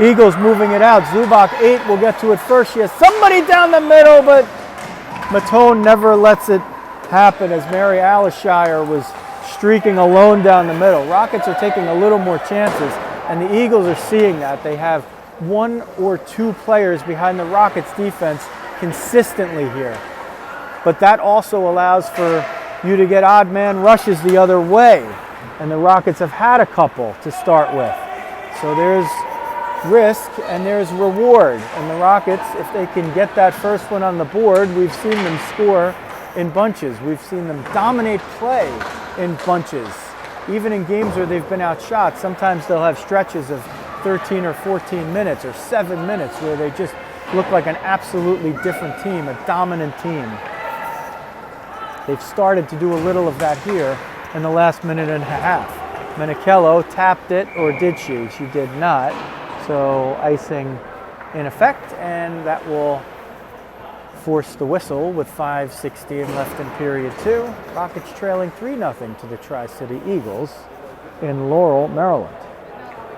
Eagles moving it out. Zubak 8 will get to it first. She has somebody down the middle, but Matone never lets it happen as Mary Alishire was streaking alone down the middle. Rockets are taking a little more chances, and the Eagles are seeing that. They have 1 or 2 players behind the Rockets defense consistently here. But that also allows for you to get odd man rushes the other way. And the Rockets have had a couple to start with. So there's risk and there's reward. And the Rockets, if they can get that first one on the board, we've seen them score in bunches. We've seen them dominate play in bunches. Even in games where they've been outshot, sometimes they'll have stretches of 13 or 14 minutes or 7 minutes where they just look like an absolutely different team, a dominant team. They've started to do a little of that here in the last minute and a half. Menichello tapped it, or did she? She did not. So icing in effect, and that will force the whistle with 5:16 left in period 2. Rockets trailing 3-0 to the Tri-City Eagles in Laurel, Maryland.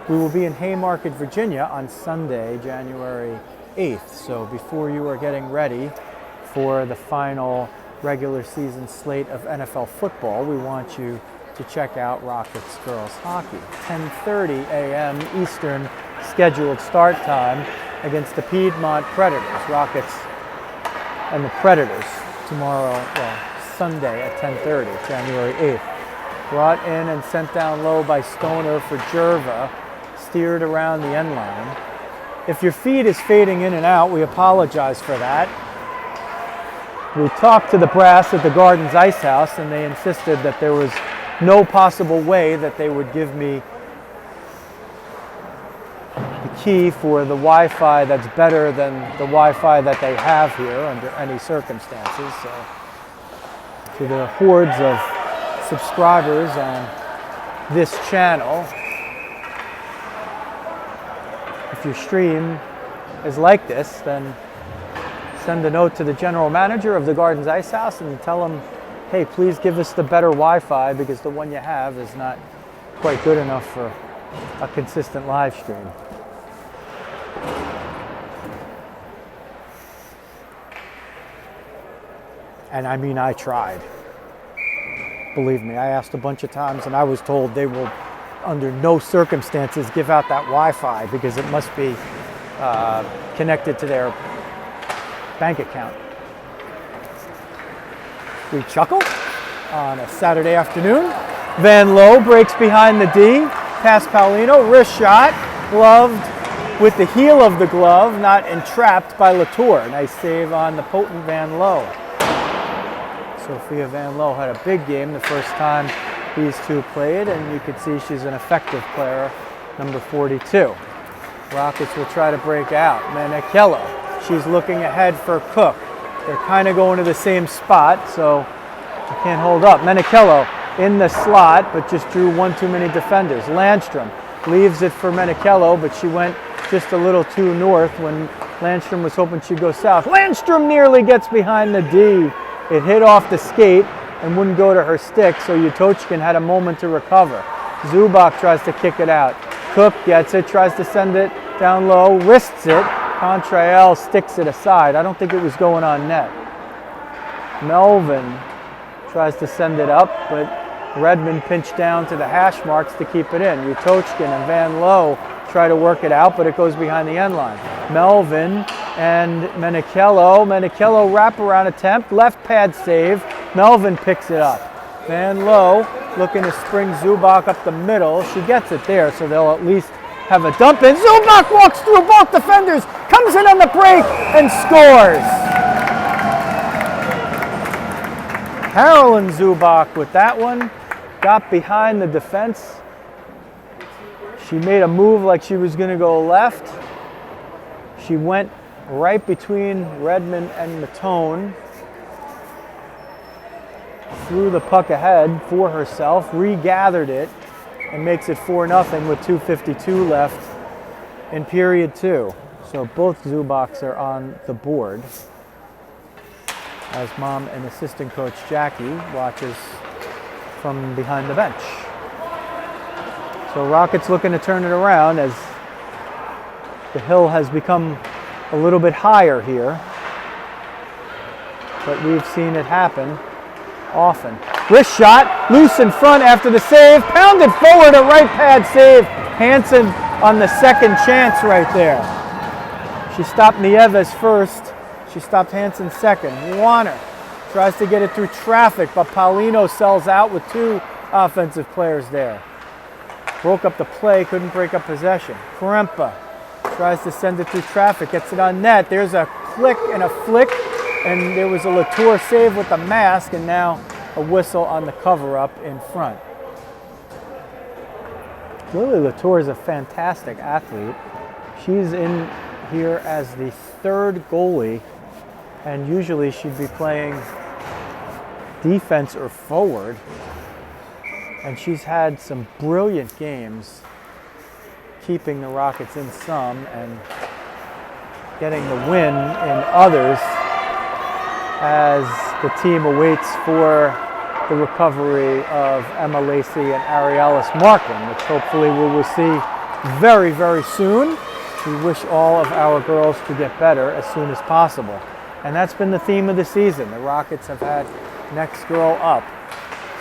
We will be in Haymarket, Virginia on Sunday, January 8th. So before you are getting ready for the final regular season slate of NFL football, we want you to check out Rockets girls hockey. 10:30 a.m. Eastern scheduled start time against the Piedmont Predators. Rockets and the Predators tomorrow, Sunday at 10:30, January 8th. Brought in and sent down low by Stoner for Jerva, steered around the end line. If your feed is fading in and out, we apologize for that. We talked to the brass at the Gardens Ice House, and they insisted that there was no possible way that they would give me the key for the Wi-Fi that's better than the Wi-Fi that they have here under any circumstances. So, to the hordes of subscribers on this channel, if your stream is like this, then send a note to the general manager of the Gardens Ice House and tell him, hey, please give us the better Wi-Fi because the one you have is not quite good enough for a consistent live stream. And I mean, I tried. Believe me, I asked a bunch of times and I was told they will under no circumstances give out that Wi-Fi because it must be connected to their bank account. We chuckle on a Saturday afternoon. Van Lowe breaks behind the D, past Paulino, wrist shot, gloved with the heel of the glove, not entrapped by Latour. Nice save on the potent Van Lowe. Sophia Van Lowe had a big game the first time these two played, and you could see she's an effective player, number 42. Rockets will try to break out. Menikello, she's looking ahead for Cook. They're kind of going to the same spot, so you can't hold up. Menikello in the slot, but just drew one too many defenders. Landstrom leaves it for Menikello, but she went just a little too north when Landstrom was hoping she'd go south. Landstrom nearly gets behind the D. It hit off the skate and wouldn't go to her stick, so Utochkin had a moment to recover. Zubak tries to kick it out. Cook gets it, tries to send it down low, wrists it. Contrael sticks it aside. I don't think it was going on net. Melvin tries to send it up, but Redmond pinched down to the hash marks to keep it in. Utochkin and Van Loo try to work it out, but it goes behind the end line. Melvin and Menikello. Menikello wraparound attempt, left pad save. Melvin picks it up. Van Loo looking to spring Zubak up the middle. She gets it there, so they'll at least have a dump in. Zubak walks through both defenders, comes in on the break, and scores. Carolyn Zubak with that one, got behind the defense. She made a move like she was going to go left. She went right between Redmond and Matone. Threw the puck ahead for herself, regathered it, and makes it 4-0 with 2:52 left in period 2. So both Zubaks are on the board as mom and assistant coach Jackie watches from behind the bench. So Rockets looking to turn it around as the hill has become a little bit higher here, but we've seen it happen often. Wrist shot, loose in front after the save, pounded forward, a right pad save. Hansen on the second chance right there. She stopped Nieves first, she stopped Hansen second. Warner tries to get it through traffic, but Paulino sells out with two offensive players there. Broke up the play, couldn't break up possession. Krempa tries to send it through traffic, gets it on net. There's a click and a flick, and there was a Latour save with the mask, and now a whistle on the cover-up in front. Lily Latour is a fantastic athlete. She's in here as the third goalie, and usually she'd be playing defense or forward. And she's had some brilliant games, keeping the Rockets in some and getting the win in others as the team awaits for the recovery of Emma Lacey and Arialis Markin, which hopefully we will see very, very soon. We wish all of our girls to get better as soon as possible. And that's been the theme of the season. The Rockets have had next girl up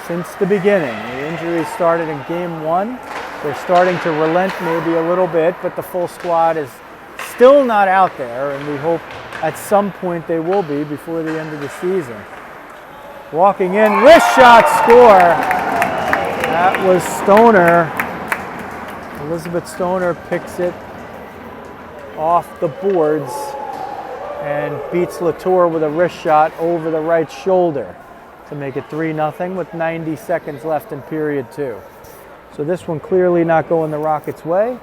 since the beginning. The injuries started in game 1. They're starting to relent maybe a little bit, but the full squad is still not out there, and we hope at some point they will be before the end of the season. Walking in, wrist shot, score. That was Stoner. Elizabeth Stoner picks it off the boards and beats Latour with a wrist shot over the right shoulder to make it 3-0 with 90 seconds left in period 2. So this one clearly not going the Rockets' way.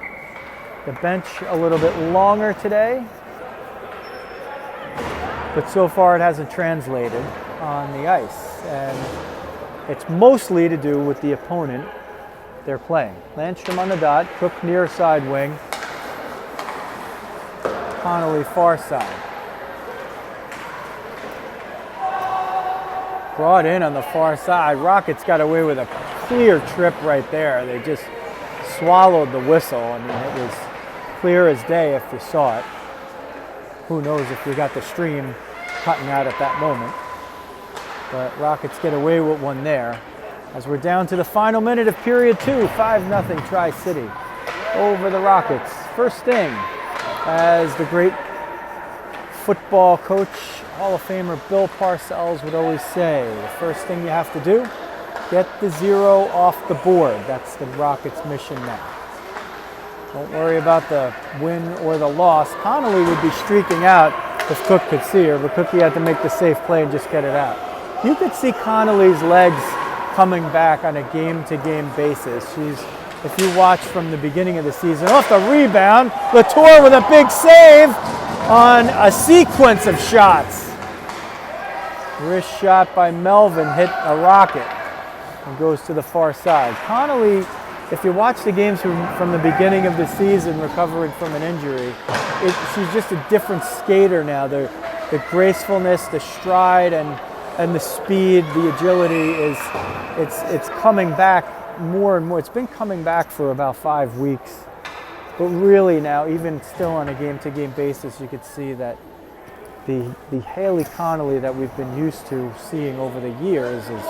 The bench a little bit longer today, but so far it hasn't translated on the ice, and it's mostly to do with the opponent they're playing. Landstrom on the dot, Cook near side wing, Connolly far side. Brought in on the far side. Rockets got away with a clear trip right there. They just swallowed the whistle. I mean, it was clear as day if you saw it. Who knows if we got the stream cutting out at that moment. But Rockets get away with one there. As we're down to the final minute of period 2, 5-0 Tri-City over the Rockets. First thing, as the great football coach, Hall of Famer Bill Parcells would always say, the first thing you have to do, get the 0 off the board. That's the Rockets' mission now. Don't worry about the win or the loss. Connolly would be streaking out if Cook could see her, but Cookie had to make the safe play and just get it out. You could see Connolly's legs coming back on a game-to-game basis. She's if you watch from the beginning of the season, off the rebound, Latour with a big save on a sequence of shots. Wrist shot by Melvin hit a rocket and goes to the far side. Connolly, if you watch the games from the beginning of the season, recovering from an injury, she's just a different skater now. The gracefulness, the stride, and the speed, the agility it's coming back more and more. It's been coming back for about 5 weeks, but really now, even still on a game-to-game basis, you could see that the Haley Connolly that we've been used to seeing over the years is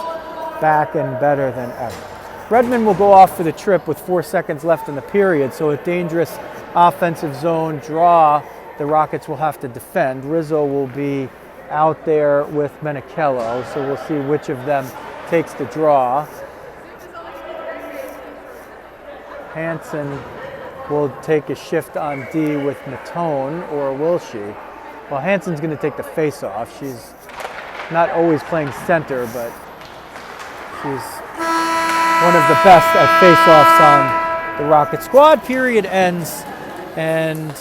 back and better than ever. Redmond will go off for the trip with 4 seconds left in the period, so a dangerous offensive zone draw the Rockets will have to defend. Rizzo will be out there with Menichello, so we'll see which of them takes the draw. Hansen will take a shift on D with Matone, or will she? Well, Hansen's going to take the face-off. She's not always playing center, but she's one of the best at face-offs on the Rocket squad. Period ends, and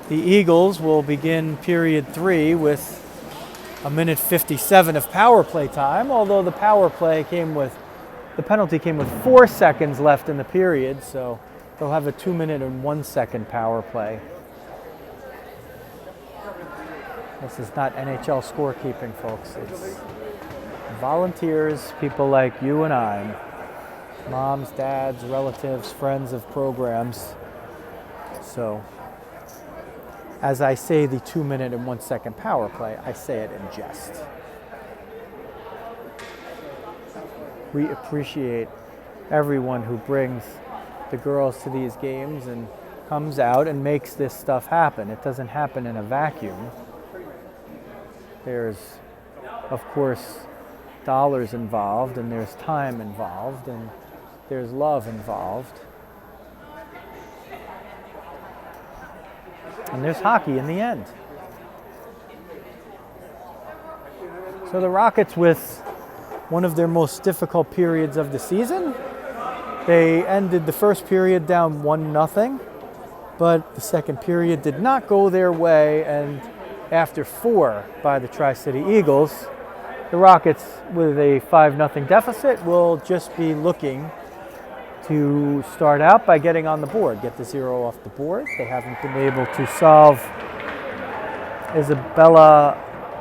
the Eagles will begin period 3 with 1:57 of power play time, although the penalty came with 4 seconds left in the period, so they'll have a 2-minute and 1 second power play. This is not NHL scorekeeping, folks. It's volunteers, people like you and I, moms, dads, relatives, friends of programs. So, as I say the 2-minute and 1 second power play, I say it in jest. We appreciate everyone who brings the girls to these games and comes out and makes this stuff happen. It doesn't happen in a vacuum. There's, of course, dollars involved, and there's time involved, and there's love involved. And there's hockey in the end. So the Rockets, with one of their most difficult periods of the season, they ended the first period down 1-0, but the second period did not go their way, and after 4 by the Tri-City Eagles, the Rockets, with a 5-0 deficit, will just be looking to start out by getting on the board, get the 0 off the board. They haven't been able to solve Isabella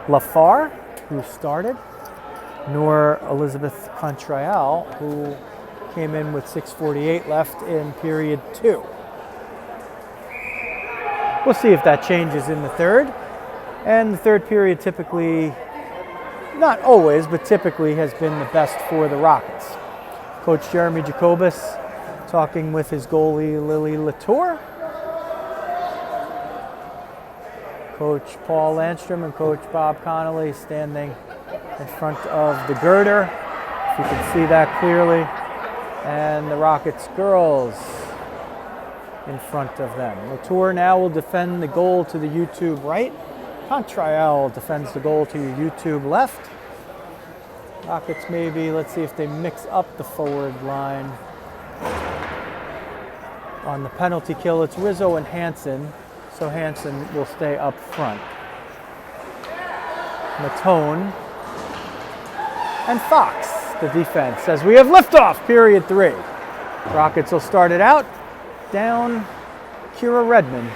Lafar, who started, nor Elizabeth Contrail, who came in with 6:48 left in period 2. We'll see if that changes in the third. And the third period typically, not always, but typically has been the best for the Rockets. Coach Jeremy Jacobus talking with his goalie Lily Latour. Coach Paul Landstrom and Coach Bob Connolly standing in front of the girder, if you can see that clearly. And the Rockets girls in front of them. Latour now will defend the goal to the YouTube right. Contrail defends the goal to your YouTube left. Rockets maybe, let's see if they mix up the forward line. On the penalty kill, it's Rizzo and Hansen, so Hansen will stay up front. Matone and Fox, the defense, as we have liftoff, period 3. Rockets will start it out down Kira Redmond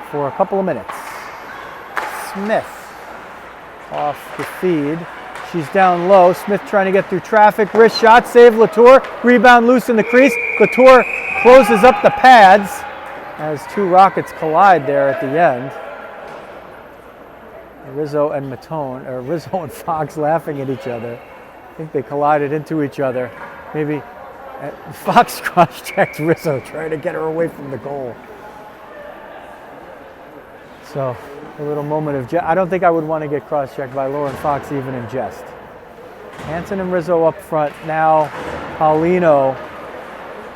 for a couple of minutes. Smith off the feed. She's down low. Smith trying to get through traffic. Wrist shot, save Latour. Rebound loose in the crease. Latour closes up the pads as 2 Rockets collide there at the end. Rizzo and Matone, or Rizzo and Fox laughing at each other. I think they collided into each other. Maybe Fox cross-checked Rizzo, trying to get her away from the goal. So a little moment of I don't think I would want to get cross-checked by Lauren Fox even in jest. Hansen and Rizzo up front. Now Paulino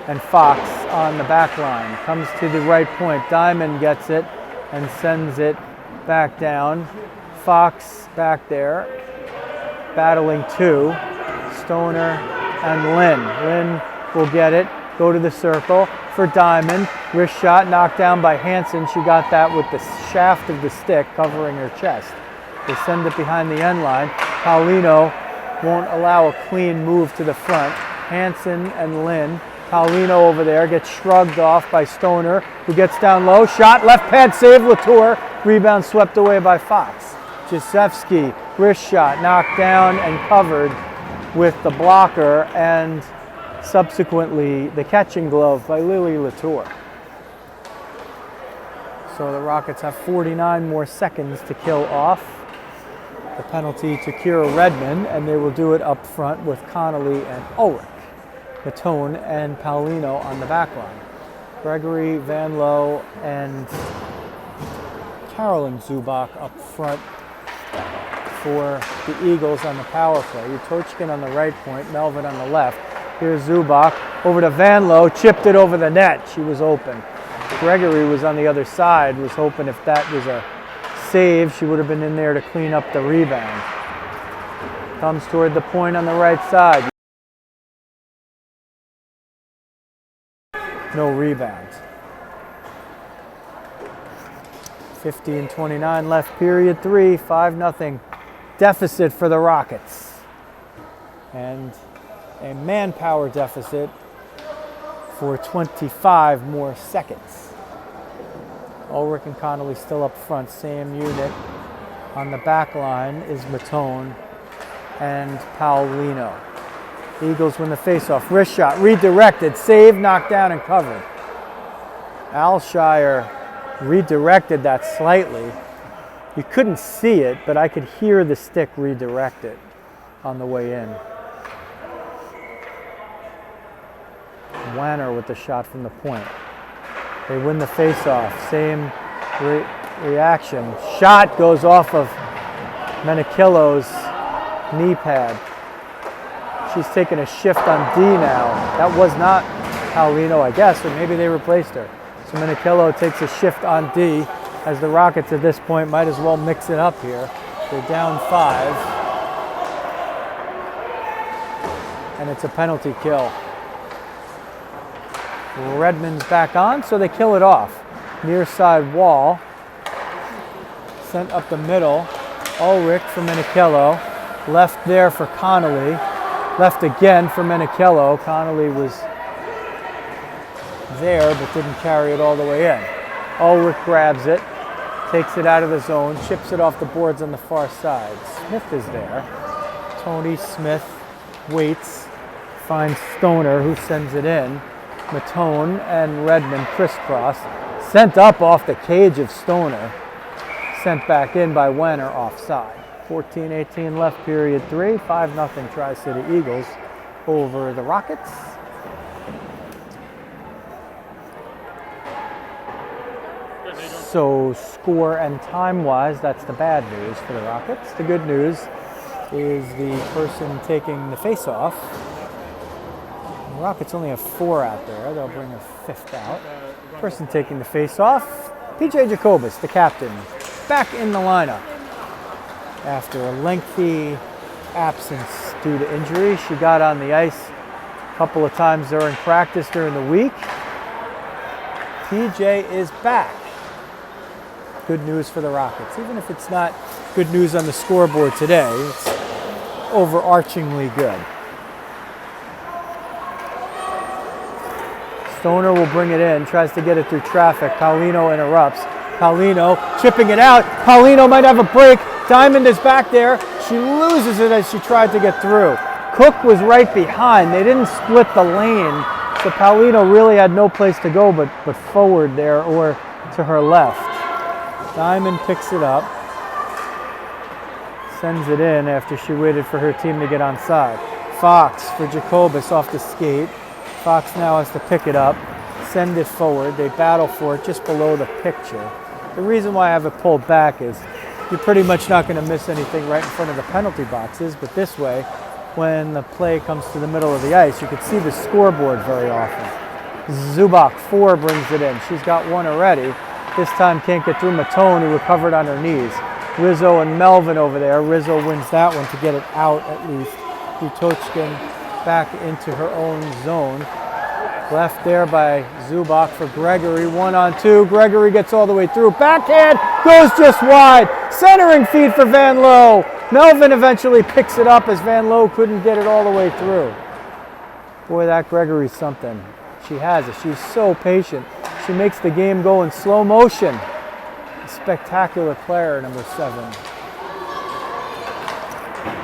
and Fox on the back line. Comes to the right point. Diamond gets it and sends it back down. Fox back there, battling 2. Stoner and Lynn. Lynn will get it. go to the circle for Diamond. Wrist shot knocked down by Hansen. She got that with the shaft of the stick covering her chest. They send it behind the end line. Paulino won't allow a clean move to the front. Hansen and Lynn. Paulino over there gets shrugged off by Stoner, who gets down low. Shot, left pad save, Latour. Rebound swept away by Fox. Jasewski, wrist shot, knocked down and covered with the blocker and subsequently the catching glove by Lily Latour. So the Rockets have 49 more seconds to kill off the penalty to Kira Redmond, and they will do it up front with Connolly and Ulrich, Matone and Paulino on the back line. Gregory, Van Loo, and Carolyn Zubak up front for the Eagles on the power play. Utochkin on the right point, Melvin on the left. Here's Zubak over to Van Loo, chipped it over the net. She was open. Gregory was on the other side, was hoping if that was a save, she would have been in there to clean up the rebound. Comes toward the point on the right side. No rebound. 50-29 left, period 3, 5-0 deficit for the Rockets. And a manpower deficit for 25 more seconds. Ulrich and Connolly still up front, same unit. On the back line is Matone and Paulino. Eagles win the faceoff. Wrist shot, redirected, saved, knocked down, and covered. Alshire redirected that slightly. You couldn't see it, but I could hear the stick redirect it on the way in. Wanner with the shot from the point. They win the faceoff. Same reaction. Shot goes off of Menikillo's knee pad. She's taking a shift on D now. That was not Paulino, I guess, or maybe they replaced her. So Menikillo takes a shift on D, as the Rockets at this point might as well mix it up here. They're down 5. And it's a penalty kill. Redmond's back on, so they kill it off. Near side wall. Sent up the middle. Ulrich for Menikillo. Left there for Connolly. Left again for Menikillo. Connolly was there, but didn't carry it all the way in. Ulrich grabs it, takes it out of the zone, chips it off the boards on the far side. Smith is there. Tony Smith waits, finds Stoner, who sends it in. Matone and Redmond crisscross. Sent up off the cage of Stoner. Sent back in by Wenner offside. 14-18 left, period 3. 5-0 Tri-City Eagles over the Rockets. So score and time-wise, that's the bad news for the Rockets. The good news is the person taking the face-off. The Rockets only have 4 out there. They'll bring a 5th out. Person taking the face-off, P.J. Jacobus, the captain, back in the lineup. After a lengthy absence due to injury, she got on the ice a couple of times during practice during the week. PJ is back. Good news for the Rockets. Even if it's not good news on the scoreboard today, it's overarchingly good. Stoner will bring it in, tries to get it through traffic. Paulino interrupts. Paulino chipping it out. Paulino might have a break. Diamond is back there. She loses it as she tried to get through. Cook was right behind. They didn't split the lane, so Paulino really had no place to go but forward there or to her left. Diamond picks it up, sends it in after she waited for her team to get onside. Fox for Jacobus off the skate. Fox now has to pick it up, send it forward. They battle for it just below the picture. The reason why I have it pulled back is you're pretty much not going to miss anything right in front of the penalty boxes, but this way, when the play comes to the middle of the ice, you can see the scoreboard very often. Zubak, 4, brings it in. She's got 1 already. This time can't get through Matone, who recovered on her knees. Rizzo and Melvin over there. Rizzo wins that one to get it out at least. Utochkin back into her own zone. Left there by Zubak for Gregory. 1-on-2. Gregory gets all the way through. Backhand goes just wide. Centering feed for Van Loo. Melvin eventually picks it up as Van Loo couldn't get it all the way through. Boy, that Gregory's something. She has it. She's so patient. She makes the game go in slow motion. A spectacular player, number 7.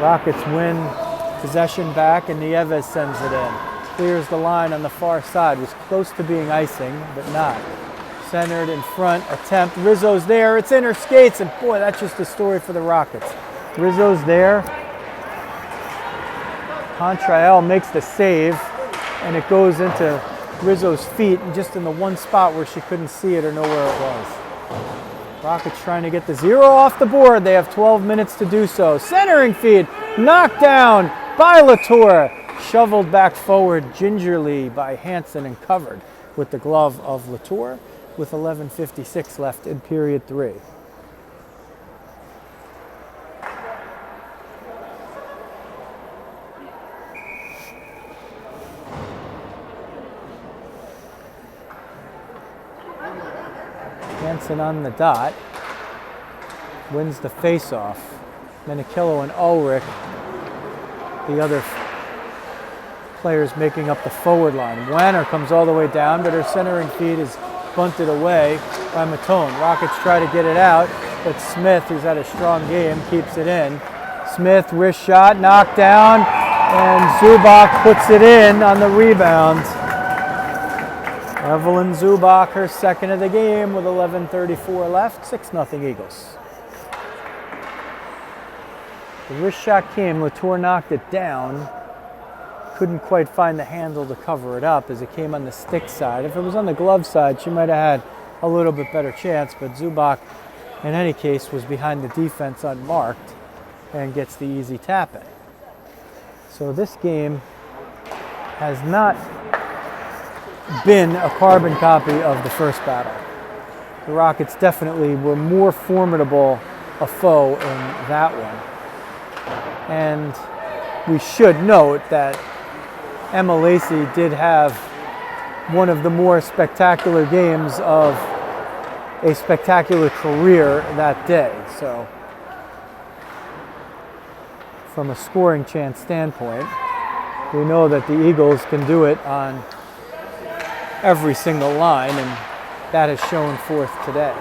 Rockets win possession back, and Nieves sends it in. Clears the line on the far side. Was close to being icing, but not. Centered in front, attempt. Rizzo's there. It's in her skates, and boy, that's just a story for the Rockets. Rizzo's there. Contrael makes the save, and it goes into Rizzo's feet, and just in the one spot where she couldn't see it or know where it was. Rockets trying to get the 0 off the board. They have 12 minutes to do so. Centering feed, knocked down by Latour. Shoveled back forward gingerly by Hansen and covered with the glove of Latour with 11:56 left in period 3. Hansen on the dot, wins the face-off. Menikillo and Ulrich, the other players making up the forward line. Wanner comes all the way down, but her centering feed is bunted away by Matone. Rockets try to get it out, but Smith, who's had a strong game, keeps it in. Smith, wrist shot, knocked down, and Zubak puts it in on the rebound. Evelyn Zubak, her second of the game with 11:34 left, 6-0 Eagles. The wrist shot came, Latour knocked it down. Couldn't quite find the handle to cover it up as it came on the stick side. If it was on the glove side, she might have had a little bit better chance, but Zubak, in any case, was behind the defense unmarked and gets the easy tap in. So this game has not been a carbon copy of the first battle. The Rockets definitely were more formidable a foe in that one. And we should note that Emma Lacey did have one of the more spectacular games of a spectacular career that day. So from a scoring chance standpoint, we know that the Eagles can do it on every single line, and that has shown forth today.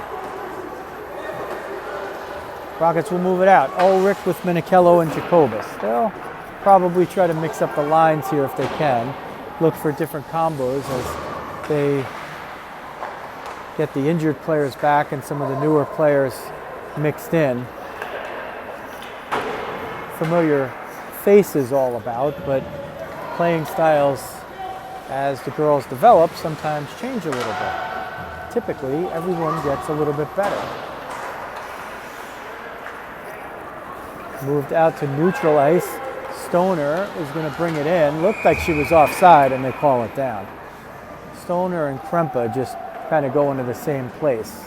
Rockets will move it out. Ulrich with Menikillo and Jacobus. They'll probably try to mix up the lines here if they can. Look for different combos as they get the injured players back and some of the newer players mixed in. Familiar faces all about, but playing styles as the girls develop sometimes change a little bit. Typically, everyone gets a little bit better. Moved out to neutral ice. Stoner is going to bring it in. Looked like she was offside, and they call it down. Stoner and Krempa just kind of go into the same place.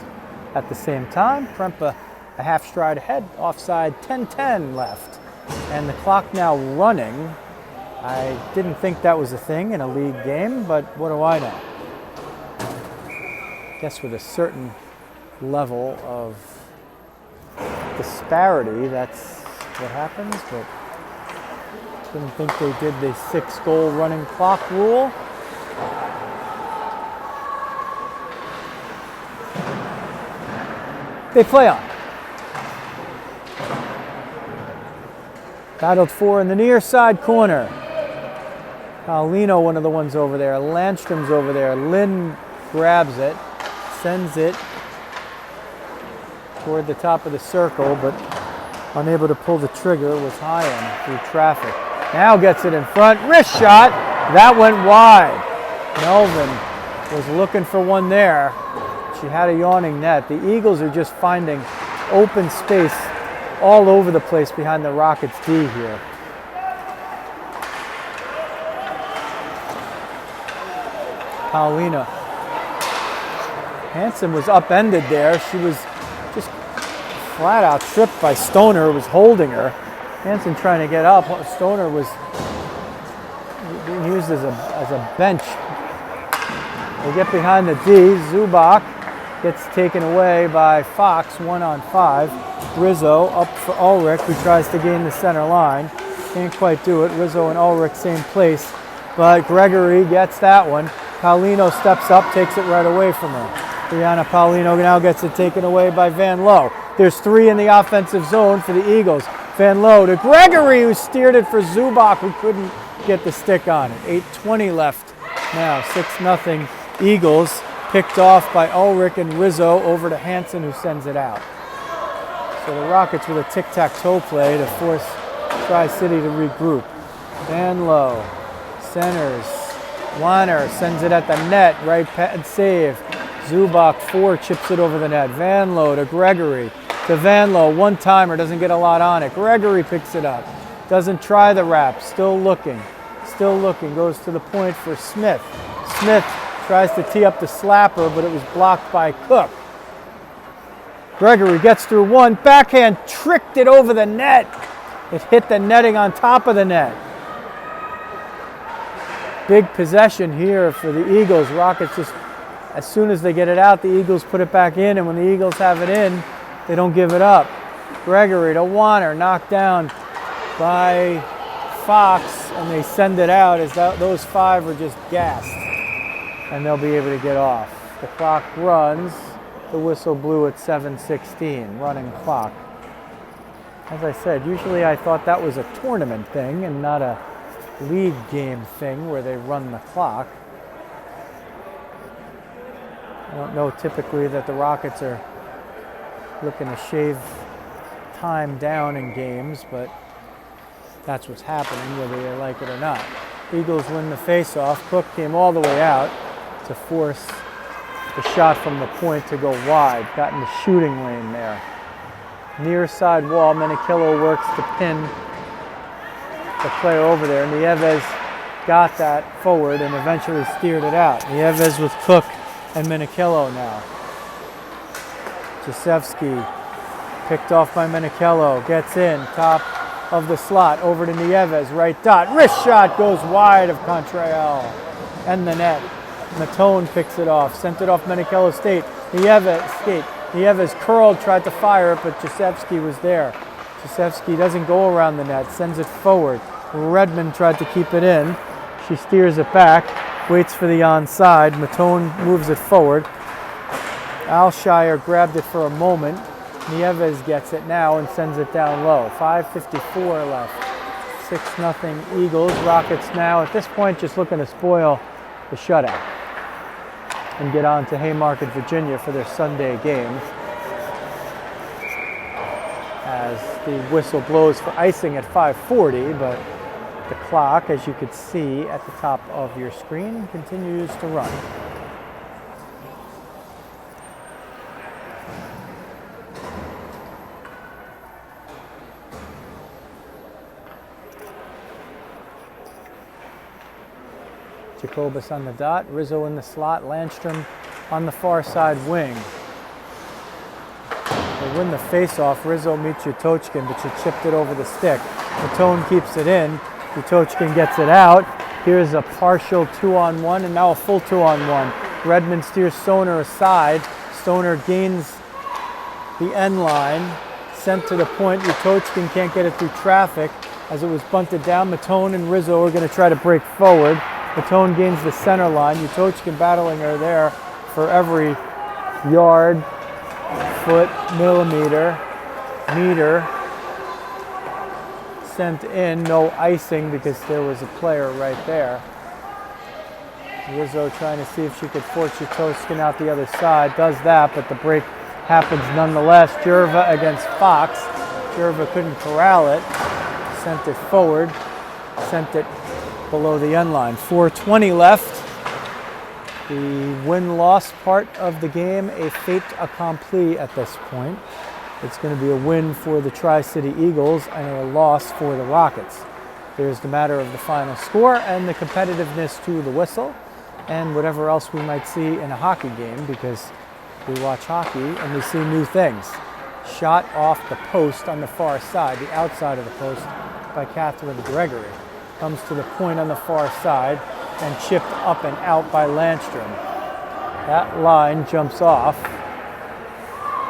At the same time, Krempa a half stride ahead, offside, 10:10 left. And the clock now running. I didn't think that was a thing in a league game, but what do I know? Guess with a certain level of disparity, that's what happens, but didn't think they did the 6-goal running clock rule. They play on. Battled for in the near side corner. Paulino, one of the ones over there. Landstrom's over there. Lynn grabs it, sends it toward the top of the circle, but unable to pull the trigger was Hyan through traffic. Now gets it in front. Wrist shot. That went wide. Melvin was looking for one there. She had a yawning net. The Eagles are just finding open space all over the place behind the Rockets D here. Paulina. Hansen was upended there. She was just flat out tripped by Stoner, who was holding her. Hansen trying to get up. Stoner was being used as a bench They get behind the D. Zubak gets taken away by Fox, 1-on-5. Rizzo up for Ulrich, who tries to gain the center line. Can't quite do it. Rizzo and Ulrich same place, but Gregory gets that one. Paulino steps up, takes it right away from her. Brianna Paulino now gets it taken away by Van Loo. There's 3 in the offensive zone for the Eagles. Van Loo to Gregory, who steered it for Zubak, who couldn't get the stick on it. 8:20 left now, 6-0 Eagles, picked off by Ulrich and Rizzo over to Hansen, who sends it out. So the Rockets with a tic-tac-toe play to force Tri-City to regroup. Van Loo centers. Warner sends it at the net, right pad save. Zubak 4 chips it over the net. Van Loo to Gregory. To Van Loo, one-timer, doesn't get a lot on it. Gregory picks it up. Doesn't try the wrap, still looking, goes to the point for Smith. Smith tries to tee up the slapper, but it was blocked by Cook. Gregory gets through one, backhand, tricked it over the net. It hit the netting on top of the net. Big possession here for the Eagles. Rockets just, as soon as they get it out, the Eagles put it back in, and when the Eagles have it in, they don't give it up. Gregory to Warner, knocked down by Fox, and they send it out as those 5 are just gassed, and they'll be able to get off. The clock runs. The whistle blew at 7:16, running clock. As I said, usually I thought that was a tournament thing and not a league game thing where they run the clock. I don't know typically that the Rockets are looking to shave time down in games, but that's what's happening whether they like it or not. Eagles win the face-off. Cook came all the way out to force the shot from the point to go wide. Got in the shooting lane there. Near side wall, Menikillo works to pin the player over there. Nieves got that forward and eventually steered it out. Nieves with Cook and Menikillo now. Jasevsky picked off by Menikillo, gets in, top of the slot, over to Nieves, right dot. Wrist shot goes wide of Contrail and the net. Matone picks it off, sent it off Menikillo State. Nieves curled, tried to fire it, but Jasevsky was there. Jasevsky doesn't go around the net, sends it forward. Redmond tried to keep it in. She steers it back, waits for the onside. Matone moves it forward. Alshire grabbed it for a moment. Nieves gets it now and sends it down low. 5:54 left. 6-0 Eagles. Rockets now at this point just looking to spoil the shutout and get on to Haymarket, Virginia for their Sunday game. As the whistle blows for icing at 5:40, but the clock, as you could see at the top of your screen, continues to run. Jacobus on the dot, Rizzo in the slot, Landstrom on the far side wing. They win the face-off. Rizzo meets Utochkin, but she chipped it over the stick. Matone keeps it in. Utochkin gets it out. Here's a partial 2-on-1 and now a full 2-on-1. Redmond steers Stoner aside. Stoner gains the end line. Sent to the point. Utochkin can't get it through traffic as it was bunted down. Matone and Rizzo are going to try to break forward. Matone gains the center line. Utochkin battling her there for every yard, foot, millimeter, meter. Sent in, no icing because there was a player right there. Rizzo trying to see if she could force Utochkin out the other side. Does that, but the break happens nonetheless. Jerva against Fox. Jerva couldn't corral it. Sent it forward. Sent it below the end line. 4:20 left. The win-loss part of the game, a fait accompli at this point. It's going to be a win for the Tri-City Eagles and a loss for the Rockets. There's the matter of the final score and the competitiveness to the whistle and whatever else we might see in a hockey game, because we watch hockey and we see new things. Shot off the post on the far side, the outside of the post, by Catherine Gregory. Comes to the point on the far side and chipped up and out by Landstrom. That line jumps off.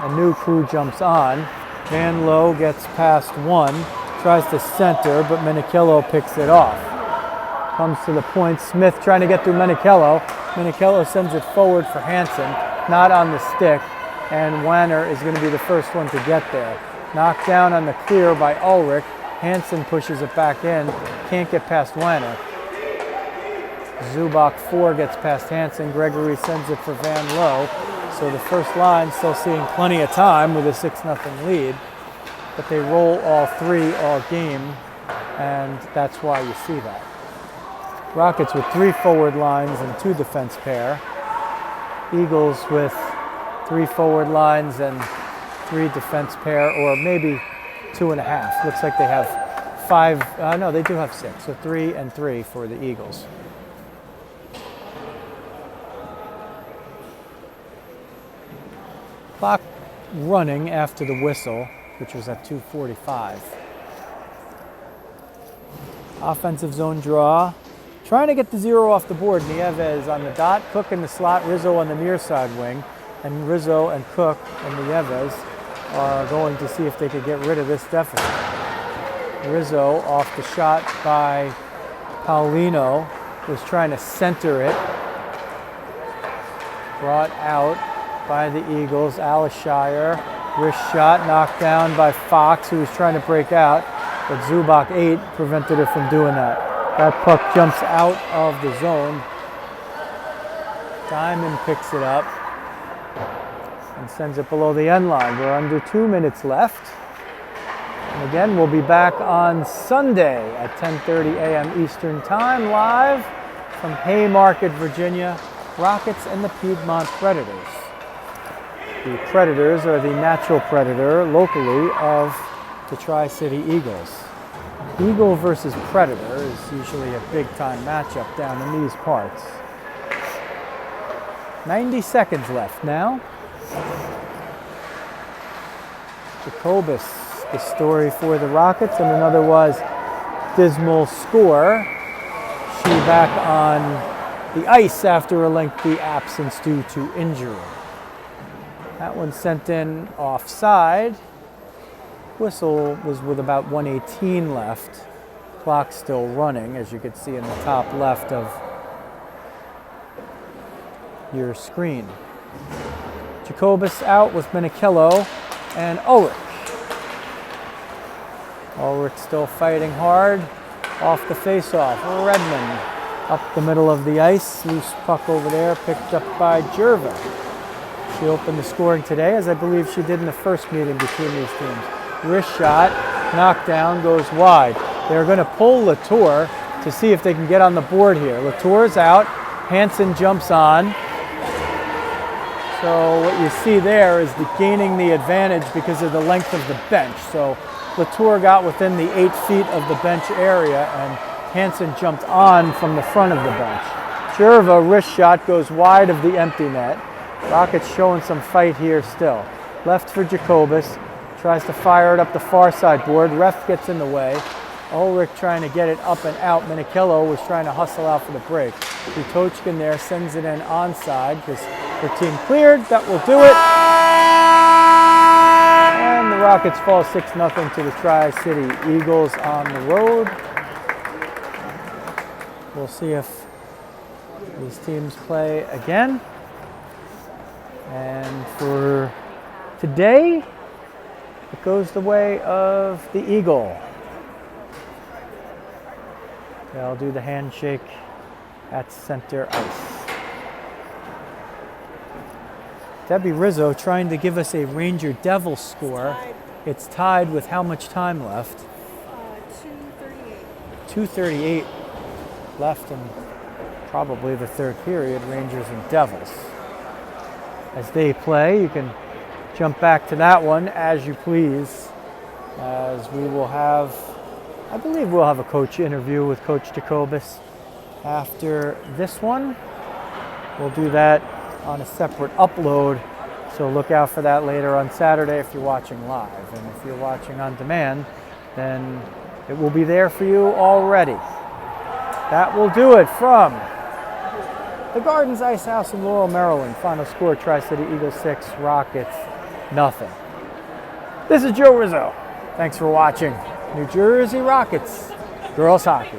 A new crew jumps on. Van Lowe gets past one, tries to center, but Menichello picks it off. Comes to the point. Smith trying to get through Menichello. Menichello sends it forward for Hansen, not on the stick, and Wanner is going to be the first one to get there. Knocked down on the clear by Ulrich. Hansen pushes it back in, can't get past Wanner. Zubak 4 gets past Hansen. Gregory sends it for Van Lowe. So the first line still seeing plenty of time with a 6-0 lead, but they roll all three all game, and that's why you see that. Rockets with 3 forward lines and 2 defense pair. Eagles with 3 forward lines and 3 defense pair, or maybe 2.5. Looks like they have 5, no, they do have 6, so 3 and 3 for the Eagles. Clock running after the whistle, which was at 2:45. Offensive zone draw. Trying to get the 0 off the board. Nieves on the dot, Cook in the slot, Rizzo on the near side wing. And Rizzo and Cook and Nieves are going to see if they could get rid of this deficit. Rizzo off the shot by Paulino was trying to center it. Brought out by the Eagles. Alishire, wrist shot knocked down by Fox, who was trying to break out, but Zubak 8 prevented her from doing that. That puck jumps out of the zone. Diamond picks it up and sends it below the end line. We're under 2 minutes left. And again, we'll be back on Sunday at 10:30 a.m. Eastern Time, live from Haymarket, Virginia. Rockets and the Piedmont Predators. The Predators are the natural predator locally of the Tri-City Eagles. Eagle versus Predator is usually a big-time matchup down in these parts. 90 seconds left now. Jacobus, the story for the Rockets, and another was dismal score. She back on the ice after a lengthy absence due to injury. That one sent in offside. Whistle was with about 1:18 left. Clock still running, as you can see in the top left of your screen. Jacobus out with Menichello and Ulrich. Ulrich still fighting hard. Off the face-off. Redmond up the middle of the ice. Loose puck over there, picked up by Jerva. She opened the scoring today, as I believe she did in the first meeting between these teams. Wrist shot, knocked down, goes wide. They're going to pull Latour to see if they can get on the board here. Latour's out. Hansen jumps on. So what you see there is gaining the advantage because of the length of the bench. So Latour got within the 8 feet of the bench area, and Hansen jumped on from the front of the bench. Jerva, wrist shot, goes wide of the empty net. Rockets showing some fight here still. Left for Jacobus. Tries to fire it up the far side board. Ref gets in the way. Ulrich trying to get it up and out. Menichello was trying to hustle out for the break. Butochkin there sends it in onside because her team cleared. That will do it. And the Rockets fall 6-0 to the Tri-City Eagles on the road. We'll see if these teams play again. And for today, it goes the way of the Eagle. They'll do the handshake at center ice. Debbie Rizzo trying to give us a Ranger Devil score. It's tied with how much time left? 2:38 left in probably the third period, Rangers and Devils. As they play, you can jump back to that one as you please, as we will have, I believe we'll have a coach interview with Coach Jacobus after this one. We'll do that on a separate upload, so look out for that later on Saturday if you're watching live. And if you're watching on demand, then it will be there for you already. That will do it from the Gardens Ice House in Laurel, Maryland. Final score, Tri-City Eagles 6, Rockets nothing. This is Joe Rizzo. Thanks for watching. New Jersey Rockets girls hockey.